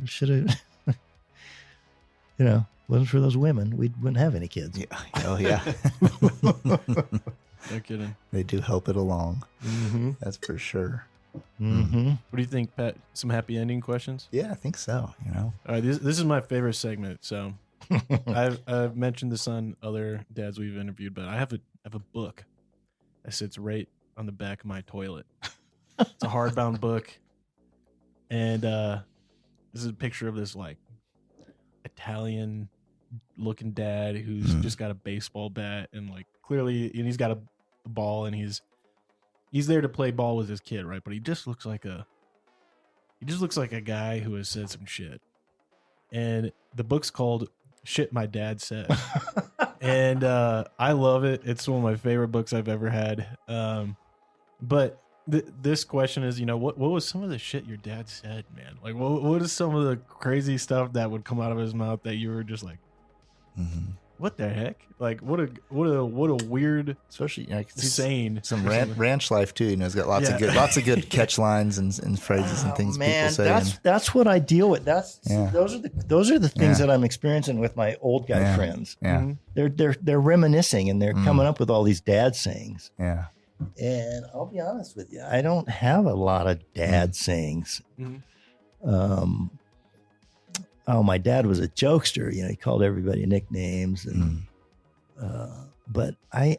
[SPEAKER 1] Should have, wasn't for those women, we wouldn't have any kids.
[SPEAKER 6] Yeah. Oh, yeah.
[SPEAKER 5] No kidding.
[SPEAKER 6] They do help it along.
[SPEAKER 1] Mm-hmm.
[SPEAKER 6] That's for sure.
[SPEAKER 1] Mm-hmm.
[SPEAKER 5] What do you think, Pat? Some happy ending questions?
[SPEAKER 6] Yeah, I think so.
[SPEAKER 5] All right, this is my favorite segment. So I've mentioned this on other dads we've interviewed, but I have a book that sits right on the back of my toilet. It's a hardbound book, and this is a picture of this like Italian looking dad who's just got a baseball bat and like clearly, and he's got a ball and he's there to play ball with his kid, right? But he just looks like a guy who has said some shit. And the book's called Shit My Dad Said. And I love it. It's one of my favorite books I've ever had. But this question is, what was some of the shit your dad said, man? Like, what is some of the crazy stuff that would come out of his mouth that you were just like, what the heck? Like, what a weird,
[SPEAKER 6] especially
[SPEAKER 5] insane.
[SPEAKER 6] Some ranch life too. He's got lots of good catch lines and phrases and things people say.
[SPEAKER 1] That's what I deal with. Those are the things that I'm experiencing with my old guy friends.
[SPEAKER 6] Yeah,
[SPEAKER 1] they're reminiscing and they're coming up with all these dad sayings.
[SPEAKER 6] Yeah.
[SPEAKER 1] And I'll be honest with you, I don't have a lot of dad sayings. My dad was a jokester. He called everybody nicknames, and but I've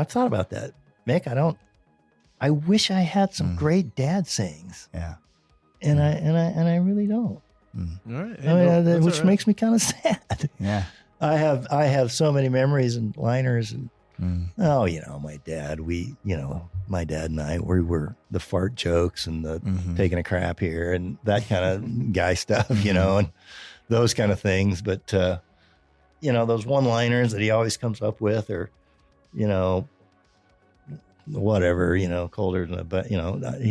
[SPEAKER 1] thought about that, Mick. I wish I had some great dad sayings.
[SPEAKER 6] Yeah,
[SPEAKER 1] and I really don't.
[SPEAKER 5] All right,
[SPEAKER 1] which makes me kind of sad.
[SPEAKER 6] Yeah.
[SPEAKER 1] I have so many memories and liners and oh, my dad, my dad and I, we were the fart jokes and the taking a crap here and that kind of guy stuff, and those kind of things. But, those one-liners that he always comes up with or, whatever, colder than but he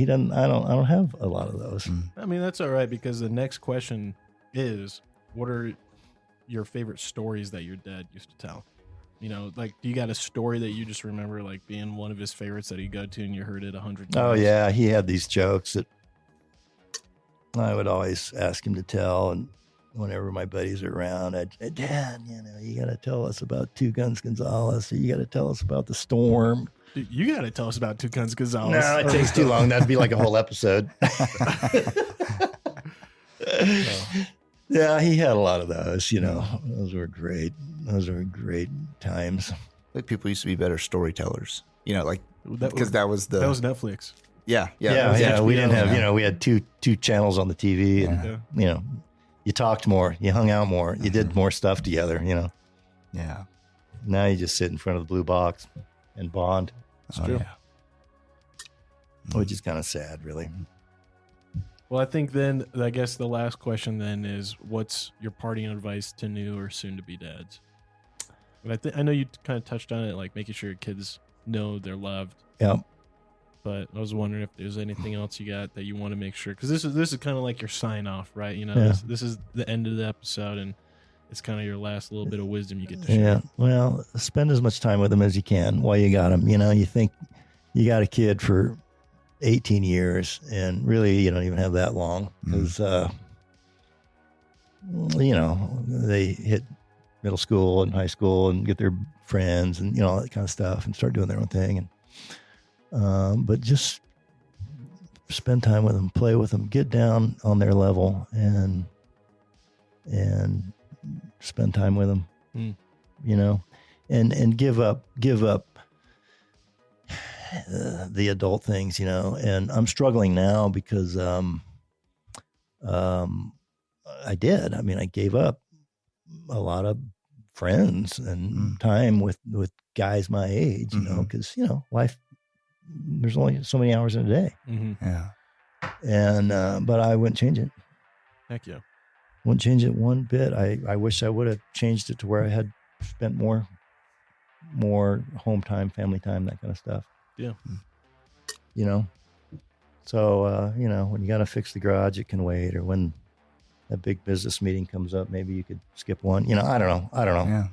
[SPEAKER 1] doesn't, I don't have a lot of those.
[SPEAKER 5] I mean, that's all right, because the next question is, what are your favorite stories that your dad used to tell? Do you got a story that you just remember like being one of his favorites that he'd go to and you heard it 100 times?
[SPEAKER 1] Oh yeah. He had these jokes that I would always ask him to tell. And whenever my buddies are around, I'd say, Dad, you got to tell us about Two Guns Gonzalez, or you got to tell us about the storm.
[SPEAKER 5] Dude, you got to tell us about Two Guns Gonzalez.
[SPEAKER 1] No, it takes too long. That'd be like a whole episode. Yeah, he had a lot of those, those were great. Those were great times.
[SPEAKER 6] Like people used to be better storytellers, because that was
[SPEAKER 5] Netflix.
[SPEAKER 6] Yeah.
[SPEAKER 1] We didn't have, we had two channels on the TV and, you talked more, you hung out more, you did more stuff together,
[SPEAKER 6] Yeah.
[SPEAKER 1] Now you just sit in front of the blue box and bond.
[SPEAKER 5] It's true.
[SPEAKER 6] Yeah.
[SPEAKER 1] Which is kind of sad, really.
[SPEAKER 5] Well, I think then, I guess the last question then is, what's your parting advice to new or soon-to-be dads? But I know you kind of touched on it, like making sure your kids know they're loved.
[SPEAKER 1] Yep.
[SPEAKER 5] But I was wondering if there's anything else you got that you want to make sure, because this is kind of like your sign-off, right? This is the end of the episode, and it's kind of your last little bit of wisdom you get to share.
[SPEAKER 1] Yeah. Well, spend as much time with them as you can while you got them. You think you got a kid for 18 years and really you don't even have that long because they hit middle school and high school and get their friends and all that kind of stuff and start doing their own thing, and but just spend time with them, play with them, get down on their level and spend time with them, and give up the adult things, and I'm struggling now because, I gave up a lot of friends and time with guys my age, cause life, there's only so many hours in a day.
[SPEAKER 6] Yeah.
[SPEAKER 1] And, but I wouldn't change it.
[SPEAKER 5] Heck yeah.
[SPEAKER 1] Wouldn't change it one bit. I wish I would have changed it to where I had spent more home time, family time, that kind of stuff.
[SPEAKER 5] Yeah.
[SPEAKER 1] So, when you got to fix the garage, it can wait. Or when a big business meeting comes up, maybe you could skip one. I don't know.
[SPEAKER 6] Yeah.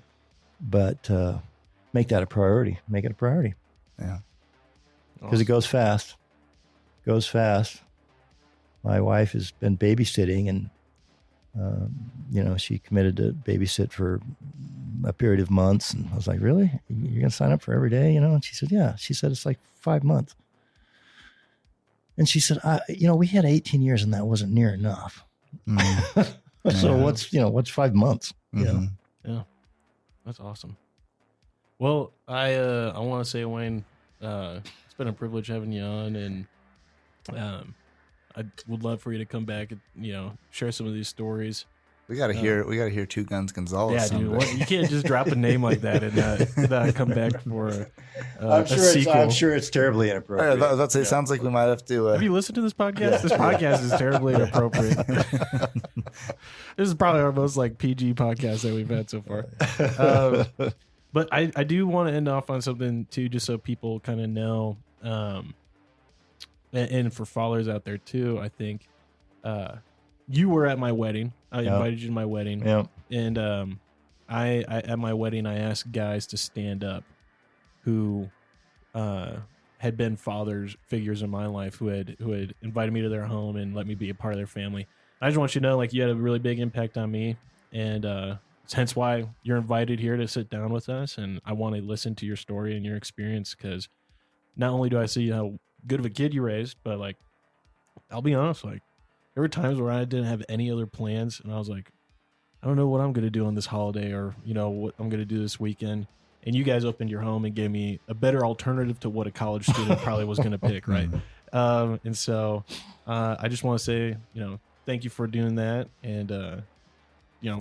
[SPEAKER 1] But make that a priority. Make it a priority.
[SPEAKER 6] Yeah.
[SPEAKER 1] Because it goes fast. My wife has been babysitting and, she committed to babysit for a period of months. And I was like, really? You're going to sign up for every day, And she said, yeah. She said, it's like 5 months. And she said, we had 18 years and that wasn't near enough. So what's 5 months?
[SPEAKER 6] Mm-hmm.
[SPEAKER 5] Yeah. That's awesome. Well, I want to say, Wayne, it's been a privilege having you on, and I would love for you to come back and, share some of these stories.
[SPEAKER 6] We gotta hear Two Guns Gonzalez.
[SPEAKER 5] Yeah, dude, you can't just drop a name like that and not come back for a sequel.
[SPEAKER 1] I'm sure it's terribly inappropriate.
[SPEAKER 6] I was about to say, it sounds like we might have to.
[SPEAKER 5] Have you listened to this podcast? Yeah. This podcast is terribly inappropriate. This is probably our most PG podcast that we've had so far. But I do want to end off on something too, just so people kind of know, and for followers out there too. I think you were at my wedding. I invited you to my wedding.
[SPEAKER 1] Yeah.
[SPEAKER 5] And I at my wedding, I asked guys to stand up who had been figures in my life who had invited me to their home and let me be a part of their family. I just want you to know, you had a really big impact on me, and hence why you're invited here to sit down with us. And I want to listen to your story and your experience, because not only do I see how good of a kid you raised, but I'll be honest, there were times where I didn't have any other plans, and I was like, I don't know what I'm going to do on this holiday, or, what I'm going to do this weekend. And you guys opened your home and gave me a better alternative to what a college student probably was going to pick, right? And so I just want to say, thank you for doing that. And,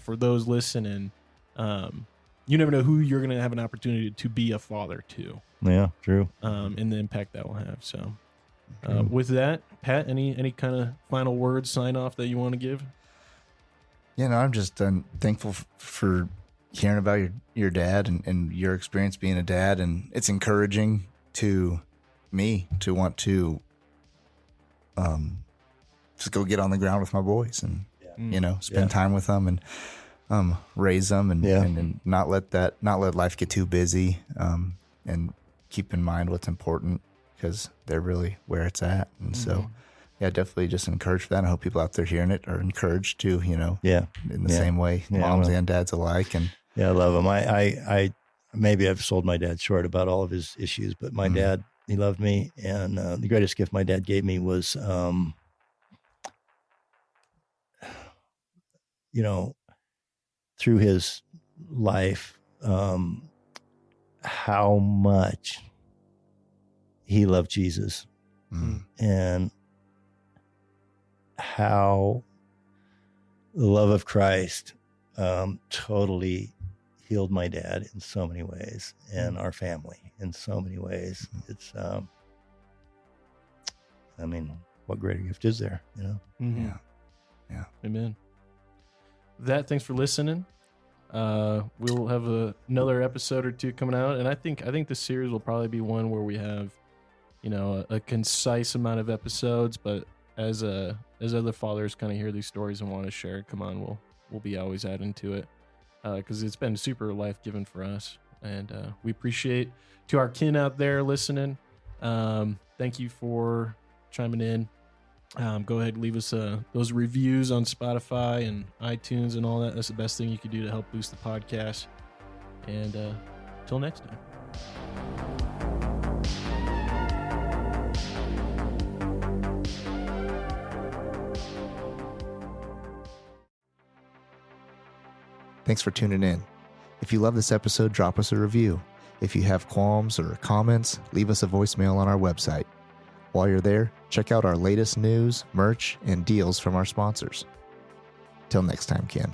[SPEAKER 5] for those listening, you never know who you're going to have an opportunity to be a father to.
[SPEAKER 1] Yeah, true.
[SPEAKER 5] And the impact that will have. So with that, Pat, any kind of final words, sign off that you want to give?
[SPEAKER 6] You know, I'm just thankful for hearing about your dad and your experience being a dad. And it's encouraging to me to want to just go get on the ground with my boys and, you know, spend time with them and raise them and not let life get too busy and keep in mind what's important because they're really where it's at. And so, yeah, definitely just encourage that. I hope people out there hearing it are encouraged to, you know, in the same way, moms and dads alike. And
[SPEAKER 1] yeah, I love him. I maybe I've sold my dad short about all of his issues, but my dad, he loved me. And the greatest gift my dad gave me was, you know, through his life, how much he loved Jesus and how the love of Christ totally healed my dad in so many ways and our family in so many ways. It's, I mean, what greater gift is there, you know?
[SPEAKER 6] yeah.
[SPEAKER 5] Amen. That, thanks for listening. We'll have another episode or two coming out, and I think this series will probably be one where we have, you know, a concise amount of episodes. But as other fathers kind of hear these stories and want to share, come on, we'll be always adding to it because it's been super life-giving for us, and we appreciate to our kin out there listening. Thank you for chiming in. Go ahead and leave us those reviews on Spotify and iTunes and all that. That's the best thing you can do to help boost the podcast. And till next time.
[SPEAKER 6] Thanks for tuning in. If you love this episode, drop us a review. If you have qualms or comments, leave us a voicemail on our website. While you're there, check out our latest news, merch, and deals from our sponsors. Till next time, Ken.